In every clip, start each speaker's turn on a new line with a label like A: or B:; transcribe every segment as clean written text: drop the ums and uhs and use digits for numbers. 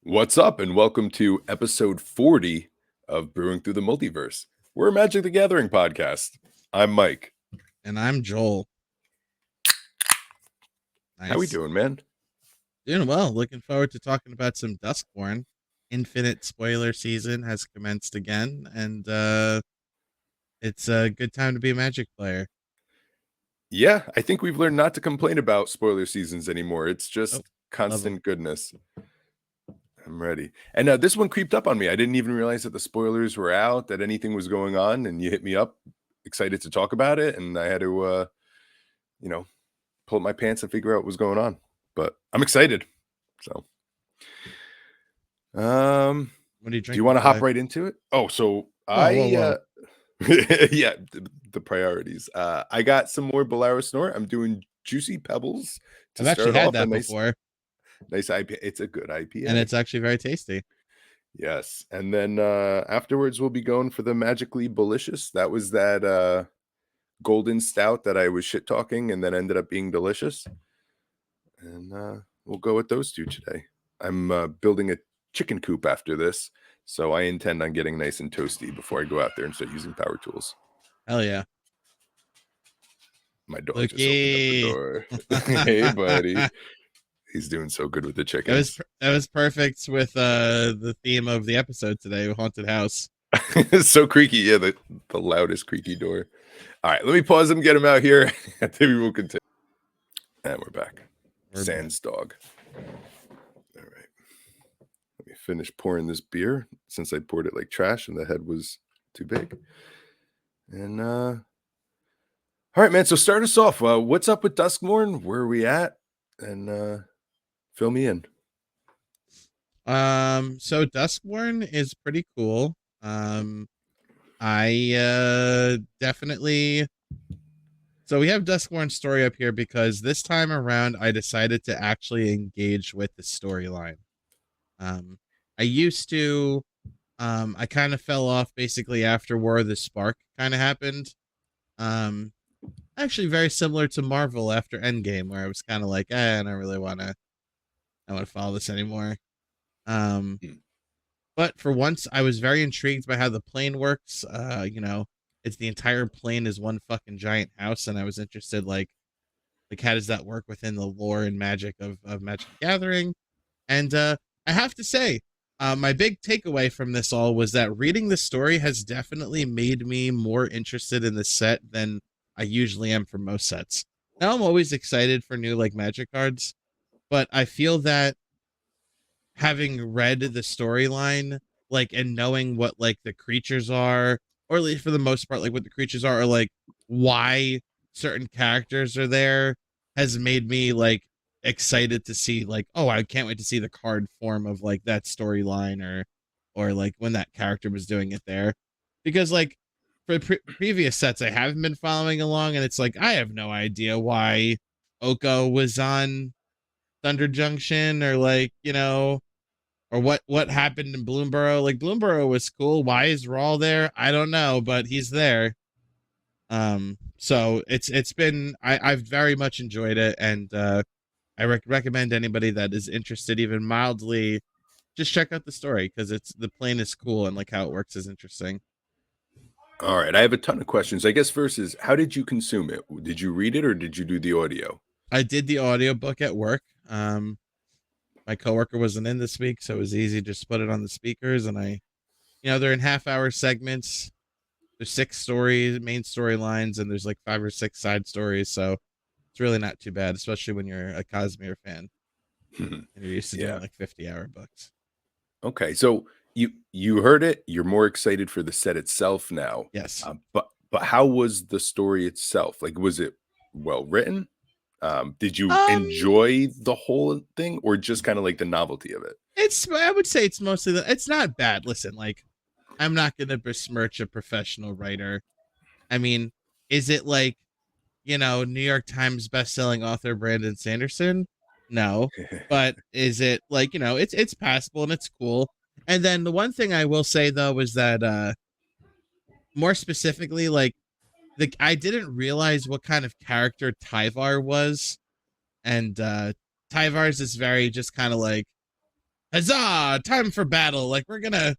A: What's up, and welcome to episode 40 of Brewing Through the Multiverse. We're a Magic the Gathering podcast. I'm Mike.
B: And I'm Joel.
A: How we
B: Nice.
A: doing, man?
B: Doing well. Looking forward to talking about some Duskmourn. Infinite spoiler season has commenced again, and it's a good time to be a Magic player.
A: Yeah, I think we've learned not to complain about spoiler seasons anymore. It's just
B: Love 'em.
A: constant goodness. I'm ready. And this one creeped up on me. I didn't even realize that the spoilers were out, that anything was going on, and you hit me up, excited to talk about it, and I had to, pull up my pants and figure out what was going on. But I'm excited. So,
B: What are you
A: do
B: drinking
A: you want to hop
B: today?
A: right into it? Oh, so
B: Whoa.
A: yeah, the priorities. I got some more Bolero Snort. I'm doing Juicy Pebbles to
B: I've actually
A: start
B: had
A: off.
B: that before,
A: Nice IPA. It's a good
B: and
A: IPA.
B: it's actually very tasty.
A: Yes. And then afterwards we'll be going for the Magically Delicious. That was that golden stout that I was shit talking and then ended up being delicious. And we'll go with those two today. I'm building a chicken coop after this, so I intend on getting nice and toasty before I go out there and start using power tools.
B: Hell yeah.
A: My dog just
B: Lukey.
A: opened up the door. Hey, buddy. He's doing so good with the chickens.
B: That was perfect with the theme of the episode today, Haunted House.
A: It's so creaky. Yeah, the loudest creaky door. All right, let me pause him, get him out here, and then we will continue. And we're back. Sans dog. All right. Let me finish pouring this beer since I poured it like trash and the head was too big. And all right, man. So start us off. What's up with Duskmourn? Where are we at? And fill me in.
B: So Duskmourn is pretty cool. I definitely. So we have Duskmourn's story up here because this time around I decided to actually engage with the storyline. I used to. I kind of fell off basically after War of the Spark kind of happened. Actually very similar to Marvel after Endgame, where I was kind of like, I don't really want to. I want to follow this anymore. But for once, I was very intrigued by how the plane works. It's the entire plane is one fucking giant house, and I was interested, like how does that work within the lore and magic of Magic the Gathering? And I have to say, my big takeaway from this all was that reading the story has definitely made me more interested in the set than I usually am for most sets. Now I'm always excited for new like Magic cards, but I feel that having read the storyline, like, and knowing what like the creatures are, or at least for the most part, like what the creatures are, or like why certain characters are there, has made me like excited to see like, oh, I can't wait to see the card form of like that storyline, or like when that character was doing it there, because like for previous sets I haven't been following along, and it's like I have no idea why Oko was on Thunder Junction, or like, or what happened in Bloomborough. Like Bloomborough was cool. Why is Raw there? I don't know, but he's there. So it's been I've very much enjoyed it, and I recommend anybody that is interested, even mildly, just check out the story because it's the plane is cool and like how it works is interesting.
A: All right, I have a ton of questions. I guess first is, how did you consume it? Did you read it or did you do the audio?
B: I did the audiobook at work. My coworker wasn't in this week, so it was easy to just put it on the speakers, and they're in half-hour segments. There's 6 stories, main storylines, and there's like 5 or 6 side stories, so it's really not too bad, especially when you're a Cosmere fan and you're used to doing like 50-hour books.
A: Okay, so you heard it. You're more excited for the set itself now.
B: Yes.
A: But how was the story itself? Like, was it well written? Did you enjoy the whole thing, or just kind of like the novelty of it?
B: I would say it's mostly it's not bad. Listen, like, I'm not going to besmirch a professional writer. I mean, is it like, New York Times bestselling author Brandon Sanderson? No. But is it like, it's passable and it's cool. And then the one thing I will say though is that more specifically, like, I didn't realize what kind of character Tyvar was. And Tyvar's is very just kind of like huzzah, time for battle. Like we're gonna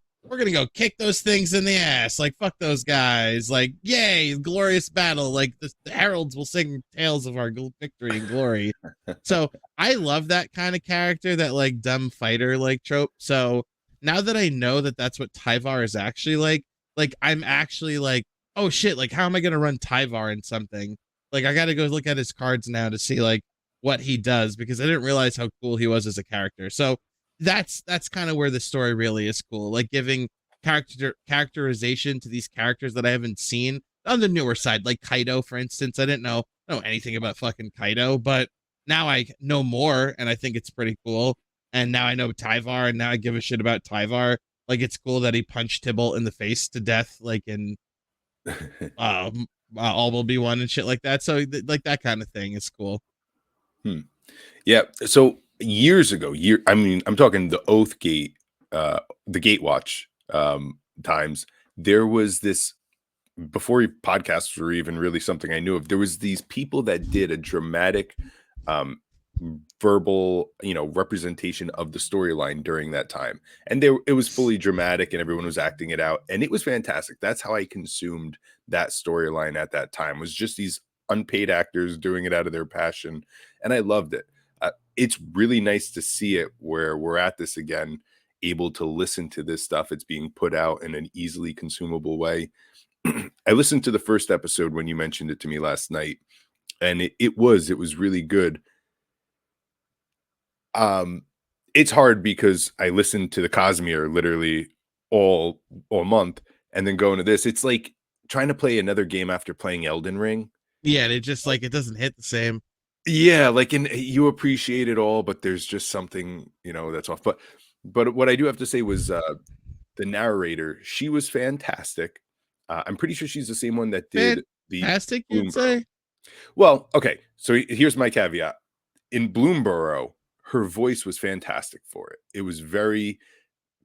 B: go kick those things in the ass. Like fuck those guys. Like yay, glorious battle. Like the heralds will sing tales of our victory and glory. So I love that kind of character, that like dumb fighter like trope. So now that I know that that's what Tyvar is actually like I'm actually like, oh shit, like how am I gonna run Tyvar in something? Like I gotta go look at his cards now to see like what he does, because I didn't realize how cool he was as a character. So that's kind of where the story really is cool, like giving characterization to these characters that I haven't seen on the newer side, like Kaido, for instance. I didn't know anything about fucking Kaido, but now I know more, and I think it's pretty cool. And now I know Tyvar, and now I give a shit about Tyvar. Like it's cool that he punched Tybalt in the face to death, like in All Will Be One and shit like that. So like that kind of thing is cool.
A: Yeah. So years ago, I mean, I'm talking the Oath Gate, the Gatewatch times. There was this, before podcasts were even really something I knew of. There was these people that did a dramatic, um, verbal, representation of the storyline during that time, and it was fully dramatic, and everyone was acting it out, and it was fantastic. That's how I consumed that storyline at that time. Was just these unpaid actors doing it out of their passion, and I loved it. It's really nice to see it where we're at this again, able to listen to this stuff. It's being put out in an easily consumable way. I listened to the first episode when you mentioned it to me last night, and it was really good. Um, it's hard because I listened to the Cosmere literally all month, and then going to this. It's like trying to play another game after playing Elden Ring.
B: Yeah, and it just like it doesn't hit the same.
A: Yeah, like, and you appreciate it all, but there's just something, that's off. But what I do have to say was, the narrator, she was fantastic. I'm pretty sure she's the same one that did the
B: Fantastic, you'd
A: Bloomburrow.
B: say?
A: Well, okay, so here's my caveat. In Bloomburrow, her voice was fantastic for it. It was very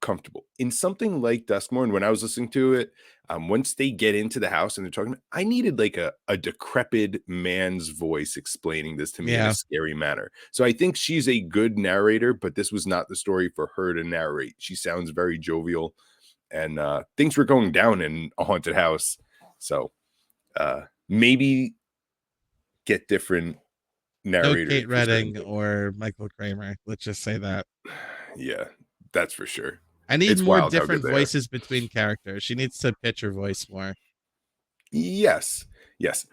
A: comfortable. In something like Duskmourn, when I was listening to it, once they get into the house and they're talking, I needed like a decrepit man's voice explaining this to me in a
B: Yeah.
A: scary manner. So I think she's a good narrator, but this was not the story for her to narrate. She sounds very jovial, and things were going down in a haunted house. So maybe get different
B: No
A: narrators
B: Kate
A: for certain
B: Redding
A: things.
B: or Michael Kramer. Let's just say that.
A: Yeah, that's for sure.
B: I need
A: It's
B: more
A: wild how good
B: different
A: they are.
B: voices between characters. She needs to pitch her voice more.
A: Yes. Yes.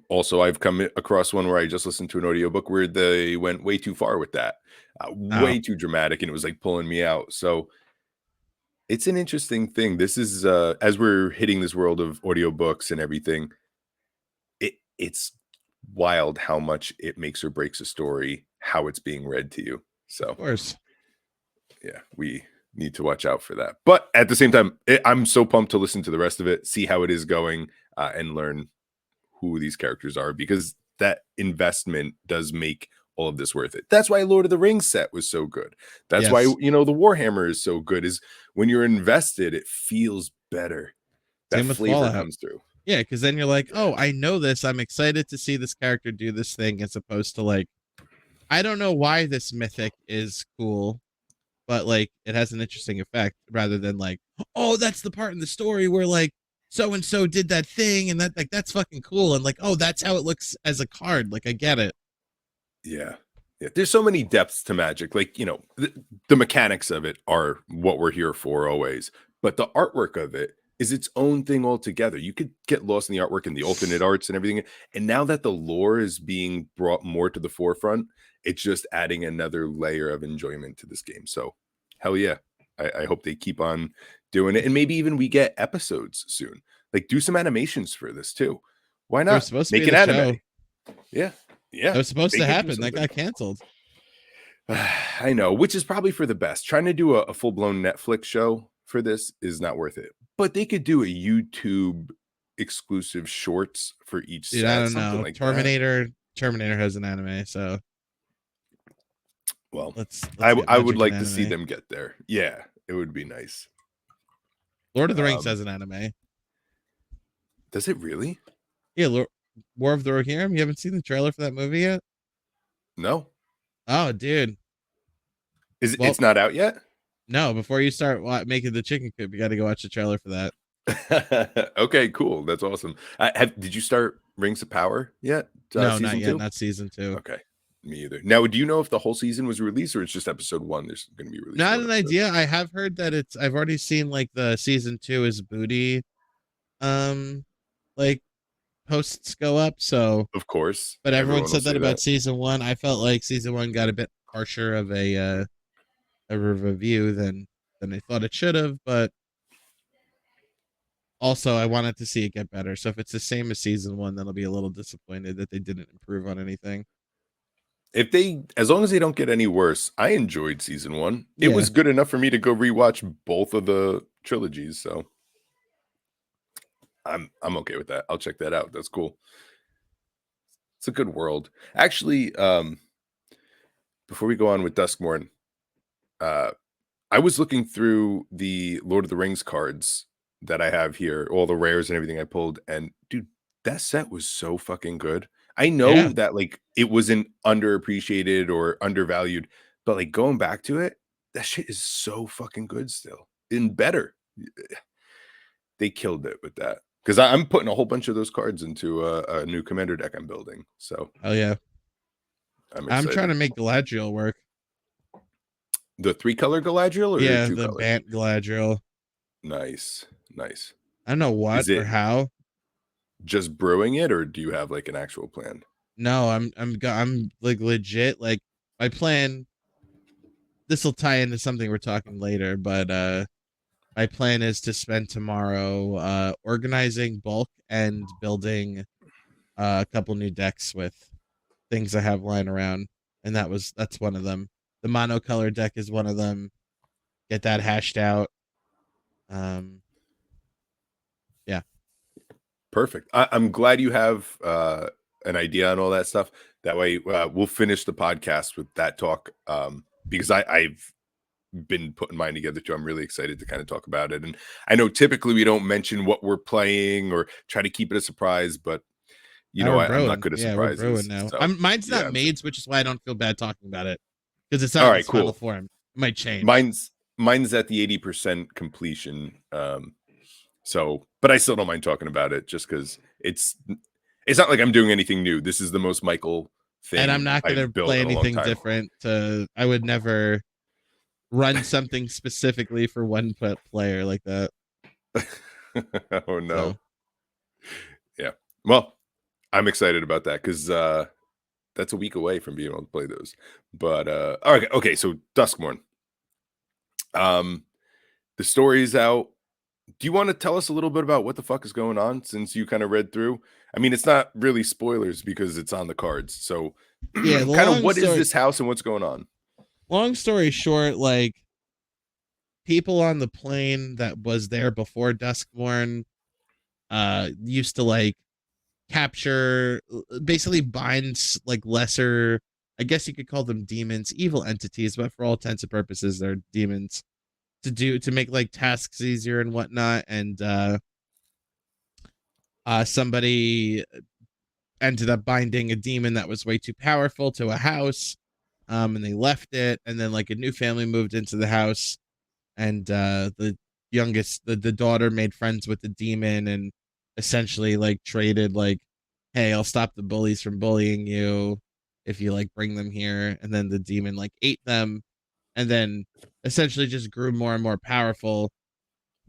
A: Also, I've come across one where I just listened to an audiobook where they went way too far with that.
B: Oh,
A: Way too dramatic, and it was like pulling me out. So it's an interesting thing. This is as we're hitting this world of audiobooks and everything, it's wild how much it makes or breaks a story, how it's being read to you.
B: of
A: So
B: course.
A: yeah, we need to watch out for that. But at the same time, I'm so pumped to listen to the rest of it, see how it is going, and learn who these characters are, because that investment does make all of this worth it. That's why Lord of the Rings set was so good. That's why,
B: Yes.
A: the Warhammer is so good, is when you're invested, it feels better. That
B: Same with
A: flavor
B: Fallout.
A: comes through.
B: Yeah, because then you're like,
A: Yeah.
B: oh, I know this. I'm excited to see this character do this thing, as opposed to like, I don't know why this mythic is cool, but like it has an interesting effect, rather than like, oh, that's the part in the story where like so and so did that thing, and that like that's fucking cool, and like, oh, that's how it looks as a card. Like I get it.
A: Yeah. Yeah. There's so many depths to Magic. Like, the mechanics of it are what we're here for always. But the artwork of it is its own thing altogether. You could get lost in the artwork and the alternate arts and everything. And now that the lore is being brought more to the forefront, it's just adding another layer of enjoyment to this game. So hell yeah. I hope they keep on doing it. And maybe even we get episodes soon. Like, do some animations for this too. Why
B: There was
A: not?
B: supposed to be
A: Make an
B: the
A: anime.
B: show
A: Yeah.
B: that
A: Yeah.
B: was supposed
A: They
B: to
A: could do
B: happen that
A: something.
B: got canceled.
A: I know, which is probably for the best. Trying to do a full-blown Netflix show for this is not worth it. But they could do a YouTube exclusive shorts for each
B: Dude, I
A: set,
B: don't
A: something
B: know.
A: like that.
B: Terminator has an anime, so
A: Well,
B: let's get
A: I would
B: Magic an
A: like to see
B: anime.
A: them get there. Yeah, it would be nice.
B: Lord of the Rings
A: Um,
B: has an anime.
A: does it really?
B: Yeah, War of the Rohirrim. You haven't seen the trailer for that movie yet?
A: No.
B: Oh, dude.
A: Is
B: Well,
A: it's not out yet?
B: No, before you start making the chicken coop, you got to go watch the trailer for that.
A: Okay, cool. That's awesome. Did you start Rings of Power yet?
B: No, not
A: Season
B: yet,
A: two?
B: not season 2.
A: Okay, me either. Now, do you know if the whole season was released or it's just episode one? There's going to be released
B: Not
A: one
B: an
A: episode.
B: idea. I have heard that I've already seen like the season 2 is booty, um, like posts go up. So,
A: Of course,
B: but everyone
A: everyone will
B: said that
A: say
B: about
A: that.
B: season 1. I felt like season 1 got a bit harsher of a review than I thought it should have. But also, I wanted to see it get better. So if it's the same as season 1, then I'll be a little disappointed that they didn't improve on anything.
A: As long as they don't get any worse, I enjoyed season one. It
B: Yeah,
A: was good enough for me to go rewatch both of the trilogies, so I'm okay with that. I'll check that out. That's cool. It's a good world. Actually, before we go on with Duskmourn, uh, I was looking through the Lord of the Rings cards that I have here, all the rares and everything I pulled, and dude, that set was so fucking good. I know
B: yeah.
A: that like it wasn't underappreciated or undervalued, but like going back to it, that shit is so fucking good still and better. They killed it with that because I'm putting a whole bunch of those cards into a new commander deck I'm building. So
B: Oh yeah.
A: I'm
B: I'm trying
A: excited.
B: to make Galadriel work.
A: The 3-color Galadriel or the
B: Yeah,
A: two
B: the
A: color?
B: Bant Galadriel.
A: Nice, nice.
B: I don't know what
A: Is
B: or
A: it
B: how.
A: just brewing it, or do you have like an actual plan?
B: No, I'm like legit like my plan. This will tie into something we're talking later, but my plan is to spend tomorrow organizing bulk and building a couple new decks with things I have lying around, and that's one of them. The monocolor deck is one of them. Get that hashed out. Um, yeah,
A: Perfect. I'm glad you have an idea on all that stuff. That way, we'll finish the podcast with that talk because I've been putting mine together too. I'm really excited to kind of talk about it. And I know typically we don't mention what we're playing or try to keep it a surprise, but you know,
B: we're
A: I'm not
B: brewing.
A: good at
B: Yeah, we're brewing
A: surprises.
B: now.
A: So
B: Mine's not
A: yeah.
B: made, which is why I don't feel bad talking about it because it's not
A: All
B: in
A: right,
B: its final
A: cool.
B: form. It might change.
A: Mine's at the 80% completion. So, but I still don't mind talking about it just because it's not like I'm doing anything new. This is the most Michael
B: And I'm
A: thing
B: not gonna
A: I've built
B: play
A: in a long
B: anything
A: time.
B: different. I would never run something specifically for one player like that.
A: Oh no.
B: So
A: Yeah. Well, I'm excited about that because that's a week away from being able to play those. But all right, okay, so Duskmorn. Um the story is out. Do you want to tell us a little bit about what the fuck is going on since you kind of read through? I mean, it's not really spoilers because it's on the cards. So
B: yeah, the
A: kind of what is this house and what's going on?
B: long story short, like people on the plane that was there before Duskmourn used to like capture basically binds like lesser, I guess you could call them demons, evil entities, but for all intents and purposes they're demons, to make like tasks easier and whatnot. And somebody ended up binding a demon that was way too powerful to a house, and they left it, and then like a new family moved into the house, and the daughter made friends with the demon and essentially like traded like, hey, I'll stop the bullies from bullying you if you like bring them here. And then the demon like ate them and then essentially just grew more and more powerful.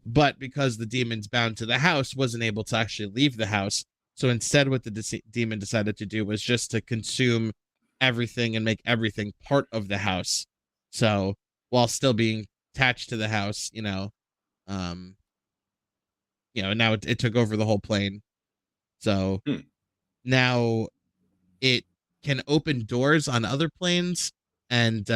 B: But because the demon's bound to the house, wasn't able to actually leave the house. So instead, what the demon decided to do was just to consume everything and make everything part of the house. So while still being attached to the house, um, now it took over the whole plane. So
A: Hmm.
B: now it can open doors on other planes and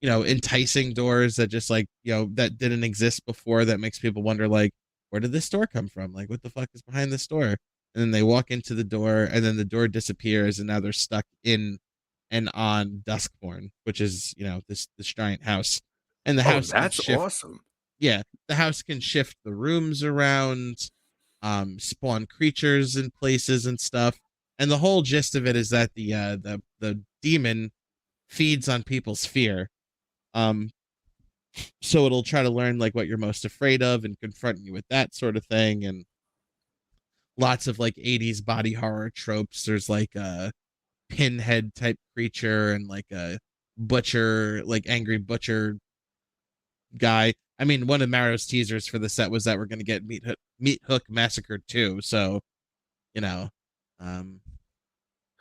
B: enticing doors that just like that didn't exist before, that makes people wonder like, where did this door come from, like what the fuck is behind this door. And then they walk into the door and then the door disappears and now they're stuck in and on Duskmourn, which is this giant house. And the
A: Oh,
B: house can
A: that's
B: shift.
A: awesome.
B: Yeah, the house can shift the rooms around, spawn creatures in places and stuff. And the whole gist of it is that the demon feeds on people's fear. Um, So it'll try to learn like what you're most afraid of and confront you with that sort of thing. And lots of like 80s body horror tropes. There's like a pinhead type creature and like a butcher, like angry butcher guy. I mean, one of Marrow's teasers for the set was that we're going to get Meat Hook Massacre too. So, you know, um,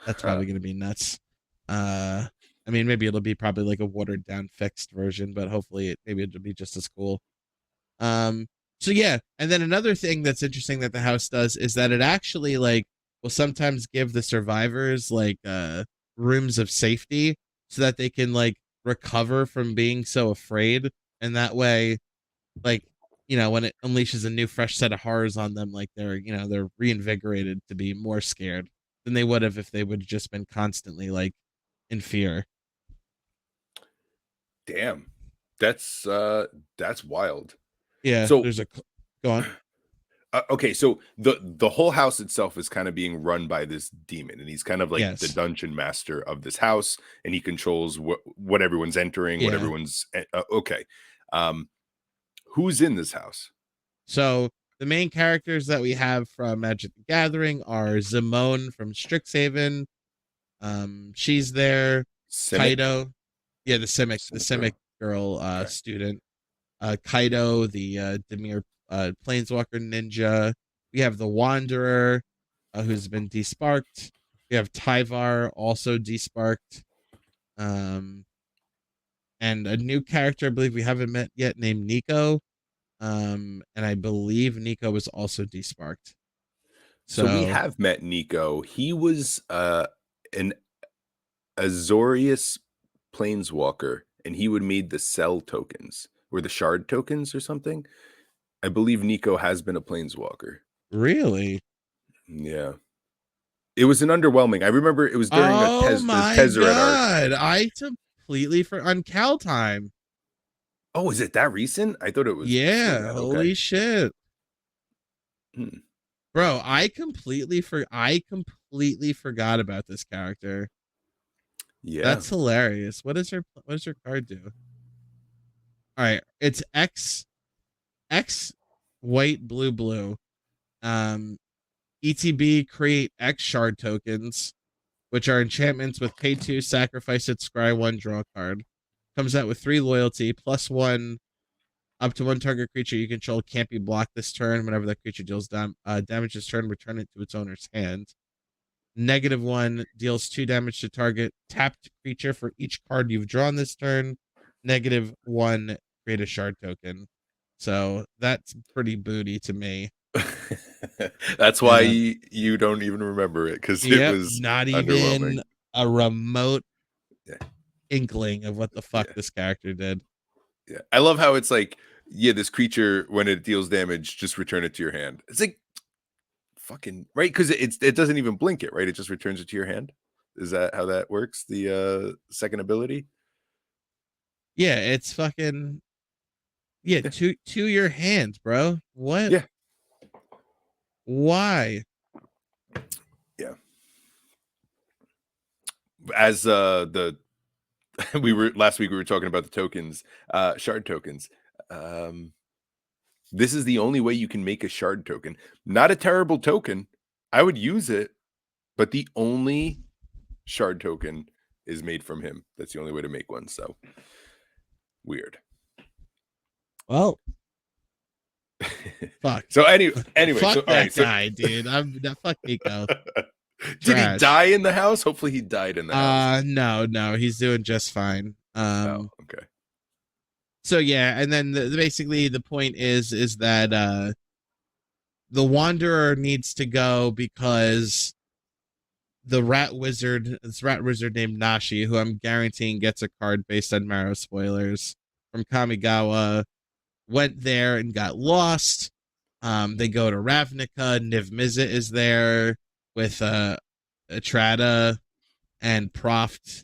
B: that's
A: Huh.
B: probably going to be nuts. Uh, I mean, maybe it'll be probably like a watered down fixed version, but hopefully maybe it'll be just as cool. Um, so yeah, and then another thing that's interesting that the house does is that it actually like will sometimes give the survivors like rooms of safety so that they can like recover from being so afraid, and that way like when it unleashes a new fresh set of horrors on them, like they're reinvigorated to be more scared than they would have if they would have just been constantly like in fear.
A: Damn. That's wild.
B: Yeah,
A: So
B: there's a go on.
A: okay, so the whole house itself is kind of being run by this demon, and he's kind of like the
B: Yes.
A: dungeon master of this house, and he controls what everyone's entering, what
B: Yeah.
A: everyone's okay. Um, who's in this house?
B: So the main characters that we have from Magic the Gathering are Zimone from Strixhaven. She's there.
A: Simic?
B: Kaido, yeah, the
A: Simic
B: Simic
A: girl.
B: girl
A: Okay.
B: student. Kaido, the Demir Planeswalker ninja. We have the Wanderer, who's been desparked. We have Tyvar, also desparked. Um, and a new character I believe we haven't met yet named Nico. And I believe Nico was also desparked.
A: So we
B: So
A: have met Nico. He was an Azorius planeswalker, and he would made the cell tokens or the shard tokens or something. I believe Nico has been a planeswalker.
B: really,
A: Yeah. It was an underwhelming. I remember it was during a
B: oh
A: the
B: my
A: Tezzeret arc.
B: god, I completely for on Cal time.
A: Oh, is it that recent? I thought it was before
B: Yeah,
A: that. Okay.
B: holy shit,
A: Hmm.
B: bro! I completely forgot about this character.
A: Yeah.
B: That's hilarious. What does her card do? All right, it's X white blue blue. Um, ETB create X shard tokens, which are enchantments with pay two, sacrifice it, scry one, draw a card. Comes out with 3 loyalty, +1 up to one target creature you control can't be blocked this turn. Whenever that creature deals damage this turn, return it to its owner's hand. -1 deals 2 damage to target tapped creature for each card you've drawn this turn. -1 create a shard token. So that's pretty booty to me.
A: That's why
B: And
A: you don't even remember it because it
B: yep,
A: was
B: not
A: underwhelming.
B: even a remote
A: Yeah.
B: inkling of what the fuck
A: Yeah.
B: this character did.
A: Yeah. I love how it's like, yeah, this creature, when it deals damage, just return it to your hand. It's like fucking right because it doesn't even blink it, right? It just returns it to your hand. Is that how that works? The second ability?
B: Yeah, it's fucking yeah,
A: Yeah.
B: to your hands, bro. What?
A: Yeah.
B: Why?
A: Yeah. As the we were last week we were talking about the tokens, shard tokens. Um this is the only way you can make a shard token. Not a terrible token. I would use it, but the only shard token is made from him. That's the only way to make one. So weird.
B: Well, fuck.
A: So anyway, so
B: Fuck
A: all right.
B: that
A: So
B: guy, dude. Fuck Nico.
A: did he
B: Trash.
A: die in the house? Hopefully he died in the house.
B: No, he's doing just fine.
A: Oh, okay.
B: So yeah, and then basically the point is that the Wanderer needs to go because this rat wizard named Nashi, who I'm guaranteeing gets a card based on Marrow spoilers from Kamigawa, went there and got lost. They go to Ravnica. Niv Mizzet is there with Atrada and Proft.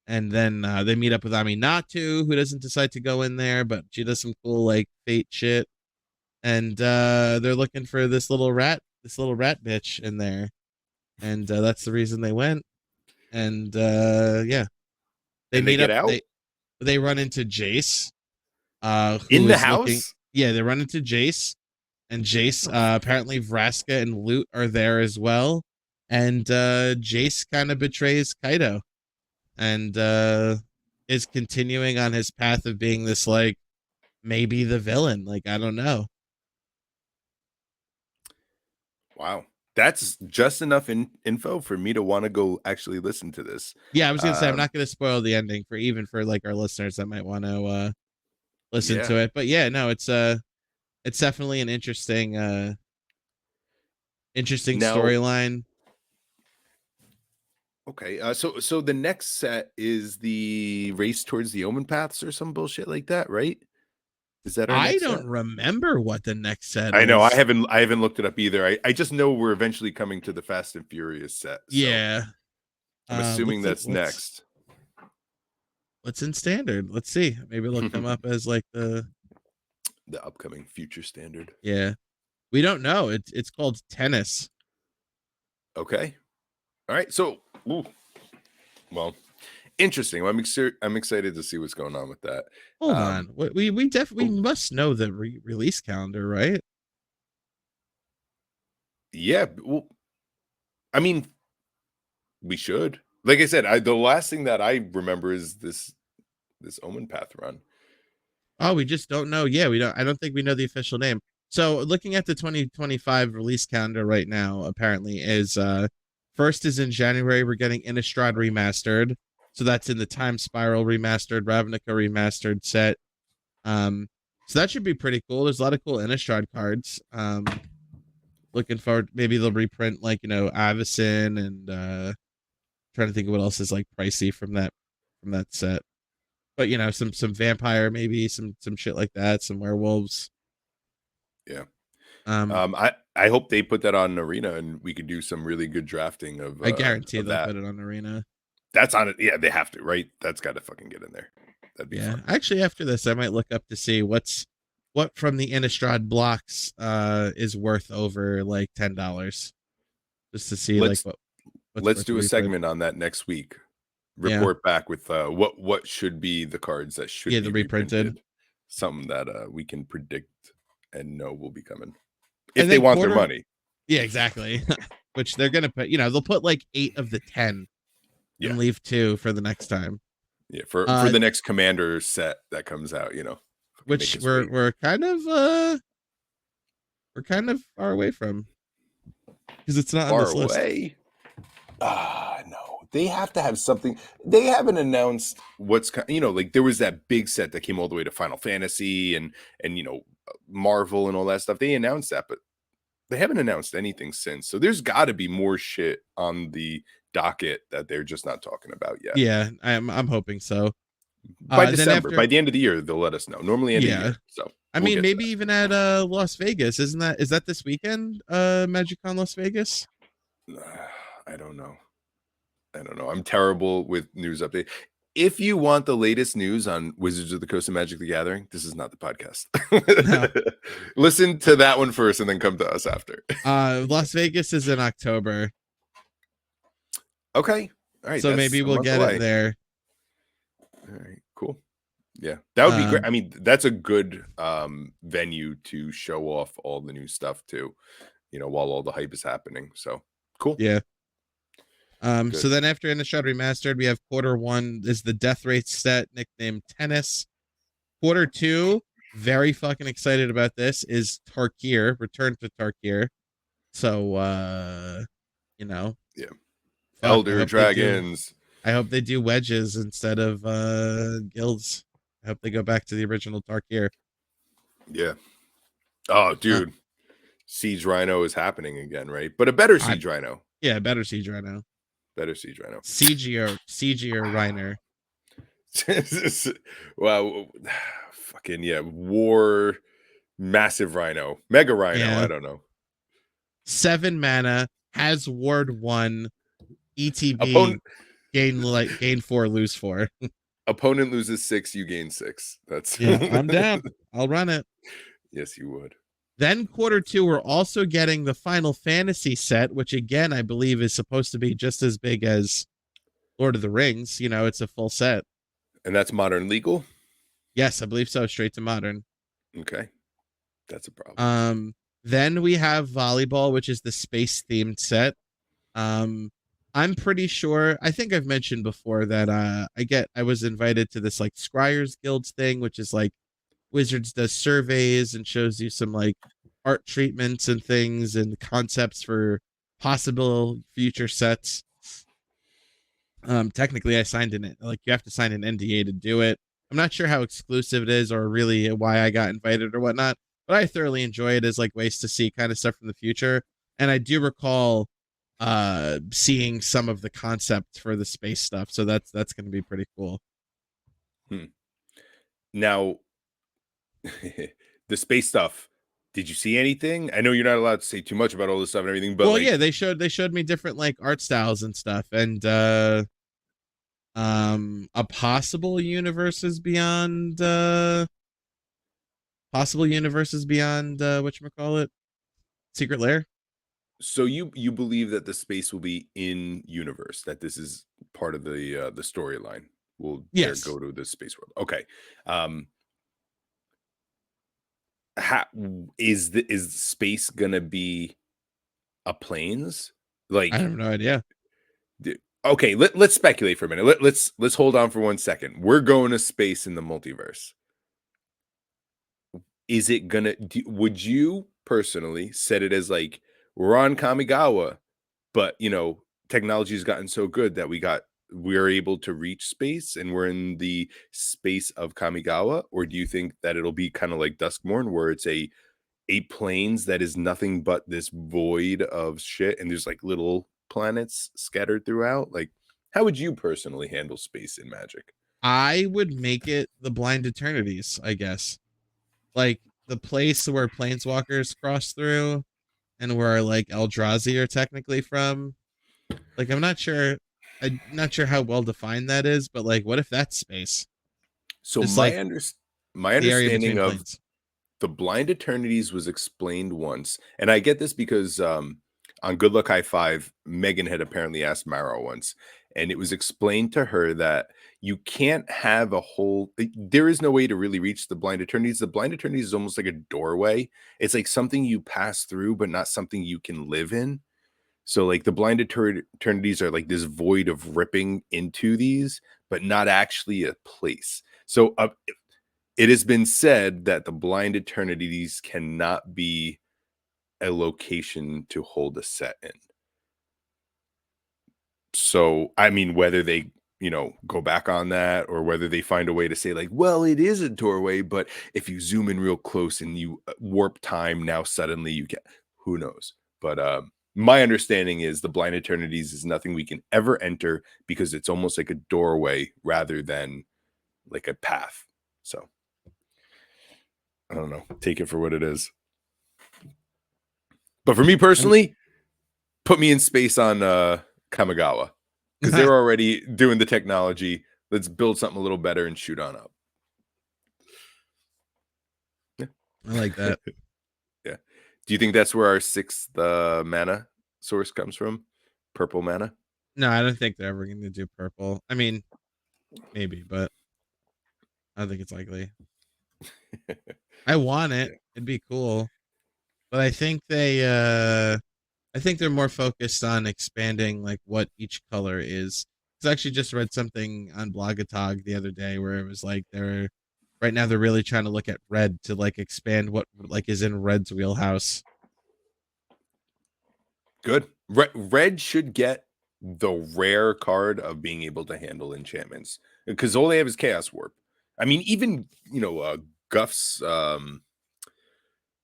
B: And then they meet up with Aminatu, who doesn't decide to go in there, but she does some cool like fate shit. And they're looking for this little rat bitch in there. And that's the reason they went. And yeah, they
A: And they
B: meet
A: get
B: up.
A: out?
B: They run into Jace, who
A: In the
B: is looking.
A: house?
B: Yeah, they run into Jace, and Jace, apparently Vraska and Lute are there as well, and Jace kind of betrays Kaido, and is continuing on his path of being this like maybe the villain. Like I don't know.
A: Wow. That's just enough info for me to want to go actually listen to this.
B: Yeah, I was gonna say I'm
A: Um,
B: not gonna spoil the ending for even for like our listeners that might want to listen
A: yeah.
B: to it. But yeah, no, it's definitely an interesting
A: Now,
B: storyline.
A: okay. So the next set is the race towards the Omen Paths or some bullshit like that, right? Is that our
B: I
A: next set?
B: don't remember what the next set
A: I know
B: is.
A: I haven't looked it up either. I just know we're eventually coming to the Fast and Furious set. So
B: Yeah.
A: I'm assuming
B: What's it
A: that's next.
B: what's in standard? Let's see. Maybe it'll come up as like the
A: The upcoming future standard.
B: yeah. We don't know. It's called tennis.
A: Okay. All right. So, ooh, well, interesting. Well, I'm excited to see what's going on with that.
B: Hold on. We definitely
A: Oh,
B: must know the release calendar, right?
A: yeah. Well, I mean, we should. Like I said, the last thing that I remember is this Omen Path run.
B: Oh, we just don't know. Yeah, we don't. I don't think we know the official name. So, looking at the 2025 release calendar right now, apparently is first is in January. We're getting Innistrad remastered, so that's in the Time Spiral remastered, Ravnica remastered set. So that should be pretty cool. There's a lot of cool Innistrad cards. Looking forward. Maybe they'll reprint like Avacyn and trying to think of what else is like pricey from that set. But some vampire, maybe some shit like that, some werewolves.
A: Yeah.
B: Um,
A: I hope they put that on Arena and we could do some really good drafting
B: I guarantee
A: of
B: they'll
A: that.
B: put it on Arena.
A: That's on it. Yeah, they have to, right? That's got to fucking get in there. That'd be
B: Yeah,
A: fun.
B: actually, after this, I might look up to see what from the Innistrad blocks is worth over like $10, just to see like
A: Let's
B: what's
A: let's
B: worth a
A: do a
B: reprint.
A: segment on that next week.
B: Yeah,
A: Report back with what should be the cards that should
B: yeah,
A: be
B: the reprinted,
A: reprinted. Something that we can predict and know will be coming. If
B: and
A: they
B: then
A: want their
B: quarter.
A: money.
B: Yeah, exactly. Which they're gonna put. They'll put like 8 of the 10
A: Yeah.
B: and leave 2 for the next time.
A: Yeah. For
B: Uh,
A: the next commander set that comes out, fucking make
B: which
A: us wait.
B: we're kind of far away from because it's not on
A: Far
B: this list.
A: away. No. They have to have something. They haven't announced like there was that big set that came all the way to Final Fantasy and Marvel and all that stuff. They announced that, but they haven't announced anything since. So there's got to be more shit on the docket that they're just not talking about yet.
B: Yeah, I'm hoping so.
A: By
B: Then
A: December,
B: after,
A: by the end of the year, they'll let us know. Normally end of
B: yeah,
A: year. So
B: I
A: we'll
B: mean
A: get to
B: maybe even at Las Vegas. Is that this weekend? MagicCon Las Vegas.
A: that. I don't know. I'm terrible with news update. If you want the latest news on Wizards of the Coast and Magic the Gathering, this is not the podcast.
B: No.
A: Listen to that one first and then come to us after.
B: Las Vegas is in October.
A: Okay. All right.
B: So
A: That's
B: maybe
A: a
B: we'll
A: month
B: get
A: away.
B: it there.
A: All right. Cool. Yeah. That would be great.
B: Um,
A: I mean, that's a good venue to show off all the new stuff too, while all the hype is happening. So cool.
B: yeah.
A: Good.
B: So then after Innistrad Remastered, we have quarter 1 is the Death Rate set nicknamed Tennis. Quarter 2, very fucking excited about this, is Tarkir, Return to Tarkir. So
A: Yeah.
B: fuck,
A: Elder Dragons.
B: I hope they do wedges instead of guilds. I hope they go back to the original Tarkir.
A: Yeah. Oh, dude. Siege Rhino is happening again, right? But a better Siege Rhino.
B: Yeah, better Siege Rhino.
A: Better Siege Rhino.
B: Siegier Reiner.
A: Wow. Fucking yeah. War massive Rhino. Mega Rhino.
B: Yeah.
A: I don't know.
B: 7 mana, has ward 1, ETB, gain 4, lose 4.
A: Opponent loses 6, you gain 6. That's
B: I'm down. I'll run it.
A: Yes, you would.
B: Then quarter 2, we're also getting the Final Fantasy set, which again I believe is supposed to be just as big as Lord of the Rings. It's a full set.
A: And that's modern legal.
B: Yes, I believe so. Straight to modern.
A: Okay, that's a problem.
B: Um, then we have volleyball, which is the space themed set. Um, I'm pretty sure. I think I've mentioned before that I was invited to this like Scryers Guilds thing, which is like Wizards does surveys and shows you some like art treatments and things and concepts for possible future sets. Technically I signed in it. Like you have to sign an NDA to do it. I'm not sure how exclusive it is or really why I got invited or whatnot, but I thoroughly enjoy it as like ways to see kind of stuff from the future. And I do recall seeing some of the concept for the space stuff. So that's gonna be pretty cool.
A: Hmm. Now, the space stuff. Did you see anything? I know you're not allowed to say too much about all this stuff and everything, but
B: Well, yeah,
A: like,
B: they showed me different like art styles and stuff, and a possible universes beyond whatchamacallit, Secret Lair.
A: so you believe that the space will be in universe, that this is part of the storyline. Will there
B: Yes.
A: go to the space world? Okay. Um, how is space gonna be a planes?
B: I
A: Like,
B: have no idea.
A: okay, let's speculate for a minute. Let's hold on for 1 second. We're going to space in the multiverse. Is it gonna? Would you personally set it as like we're on Kamigawa, but technology has gotten so good that we're able to reach space and we're in the space of Kamigawa? Or do you think that it'll be kind of like Duskmourn, where it's a planes that is nothing but this void of shit and there's like little planets scattered throughout? Like, how would you personally handle space in Magic?
B: I would make it the Blind Eternities, I guess. Like the place where planeswalkers cross through and where like Eldrazi are technically from. Like I'm not sure how well defined that is, but like what if that's space?
A: So
B: Just like
A: my
B: the area
A: understanding
B: between
A: of
B: planes.
A: the Blind Eternities was explained once, and I get this because on Good Luck High Five, Megan had apparently asked Mara once, and it was explained to her that you can't have a whole. There is no way to really reach the Blind Eternities. The Blind Eternities is almost like a doorway. It's like something you pass through, but not something you can live in. So, like the Blind Eternities are like this void of ripping into these, but not actually a place. So, it has been said that the Blind Eternities cannot be a location to hold a set in. So, I mean, whether they, go back on that or whether they find a way to say, like, well, it is a doorway, but if you zoom in real close and you warp time, now suddenly you get, who knows? But my understanding is the Blind Eternities is nothing we can ever enter because it's almost like a doorway rather than like a path. So, I don't know. Take it for what it is. But for me
B: I'm
A: personally, put me in space on Kamigawa because they're
B: I
A: already doing the technology. Let's build something a little better and shoot on up. Yeah.
B: like that.
A: Yeah. Do you think that's where our sixth mana source comes from? Purple mana?
B: No, I don't think they're ever going to do purple. I mean, maybe, but I don't think it's likely. I want it.
A: Yeah.
B: It'd be cool. But I think they're more focused on expanding like what each color is. Cuz I actually just read something on Blogatog the other day where it was like they're right now they're really trying to look at red to like expand what like is in red's wheelhouse.
A: Good. Red should get the rare card of being able to handle enchantments because all they have is Chaos Warp. I mean, even, Guff's, what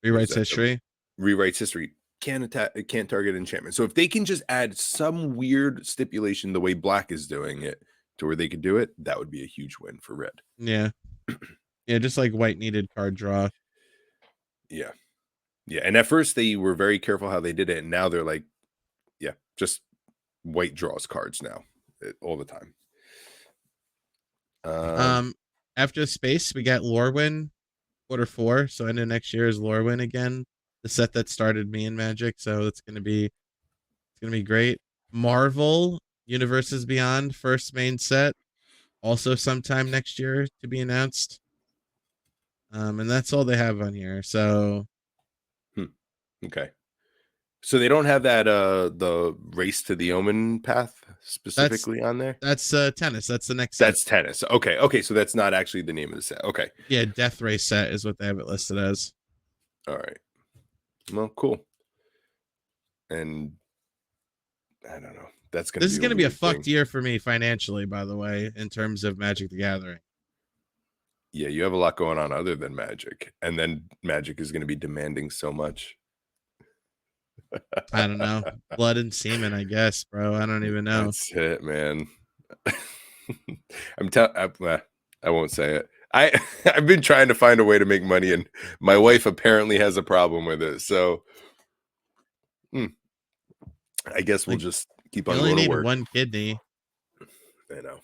A: is
B: Rewrites
A: that?
B: history.
A: Rewrites history can't attack, it can't target enchantment. So if they can just add some weird stipulation the way black is doing it to where they could do it, that would be a huge win for red.
B: Yeah. Yeah, just like white needed card draw.
A: Yeah. Yeah. And at first they were very careful how they did it. And now they're like, yeah, just white draws cards now all the time. Um,
B: Um After space we got Lorwyn quarter 4, so end of next year is Lorwyn again. The set that started me in Magic, so it's gonna be great. Marvel Universes Beyond first main set, also sometime next year to be announced. And that's all they have on here. So
A: Okay. So they don't have that the race to the Omen path
B: that's
A: specifically on there?
B: tennis. That's the next set.
A: That's tennis. Okay. Okay. So that's not actually the name of the set. Okay.
B: Yeah, Death Race set is what they have it listed as.
A: All right. Well, cool. And I don't know. That's going to
B: This is
A: be a
B: going to be a
A: weird
B: fucked
A: thing.
B: year for me financially, by the way, in terms of Magic the Gathering.
A: Yeah, you have a lot going on other than Magic. And then Magic is going to be demanding so much.
B: I don't know. Blood and semen, I guess, bro. I don't even know.
A: That's it, man. I'm telling I won't say it. I've been trying to find a way to make money and my wife apparently has a problem with it. So I guess we'll
B: Like,
A: just keep
B: you
A: on
B: only
A: going to
B: need
A: work.
B: one kidney.
A: I know.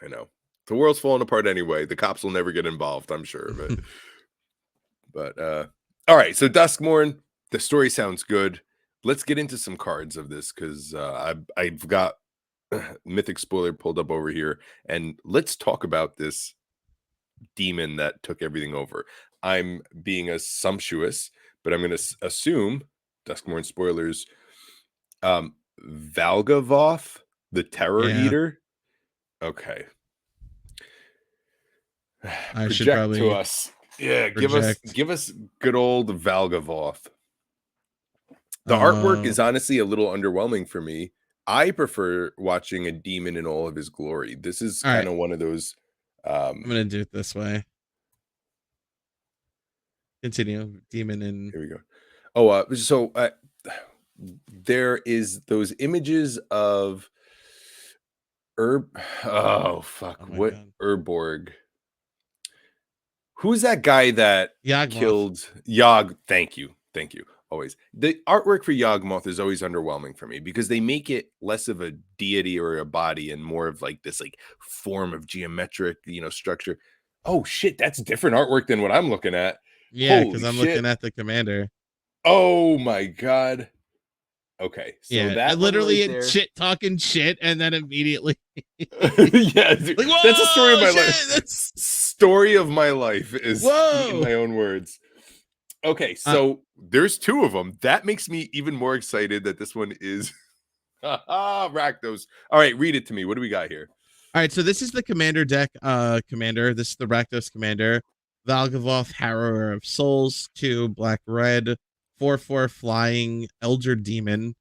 A: I know. The world's falling apart anyway. The cops will never get involved, I'm sure of it. But all right, so Duskmourn, the story sounds good. Let's get into some cards of this because I've got Mythic Spoiler pulled up over here, and let's talk about this demon that took everything over. I'm being assumptuous, but I'm going to assume Duskmourn spoilers. Valgavoth, the Terror
B: Yeah,
A: Eater. Okay.
B: I should
A: Project to
B: probably
A: us. Yeah,
B: project.
A: give us good old Valgavoth. The artwork
B: Uh,
A: is honestly a little underwhelming for me. I prefer watching a demon in all of his glory. This is
B: all right.
A: kind of one of those
B: I'm gonna do it this way. Continue. Demon and
A: here we go. Oh, so there is those images of Herb. Oh fuck!
B: oh my
A: What
B: god,
A: Urborg? Who's that guy that
B: Yawgmoth.
A: killed Yogg? Thank you, thank you. Always the artwork for Yawgmoth is always underwhelming for me because they make it less of a deity or a body and more of like this like form of geometric, structure. Oh shit, that's different artwork than what I'm looking at.
B: Yeah, because
A: Holy
B: I'm
A: shit!
B: looking at the commander.
A: Oh my god. Okay, so
B: Yeah, I
A: that one right
B: literally
A: there.
B: shit talking shit, and then immediately
A: Yeah, dude,
B: like,
A: that's a story of
B: whoa,
A: my life.
B: shit, that's
A: Story of my life is in
B: whoa.
A: my own words. Okay,
B: Uh,
A: so there's two of them. That makes me even more excited that this one is Rakdos. All right, read it to me. What do we got here?
B: all right, so this is the commander deck. Commander. This is the Rakdos commander. Valgavoth, Harrower of Souls, 2 black red, 4/4 flying elder demon,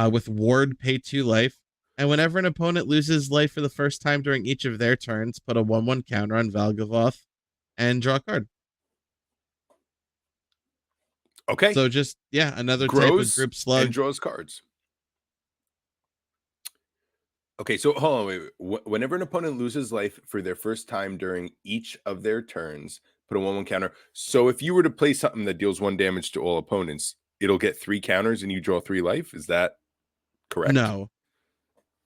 B: with ward, pay 2 life. And whenever an opponent loses life for the first time during each of their turns, put a 1/1 counter on Valgavoth and draw a card.
A: Okay,
B: So just yeah, another type of
A: grows
B: group
A: and
B: slug.
A: draws cards. Okay, so hold on, wait. Whenever an opponent loses life for their first time during each of their turns, put a 1/1 counter. So if you were to play something that deals 1 damage to all opponents, it'll get 3 counters and you draw 3 life. Is that correct?
B: No,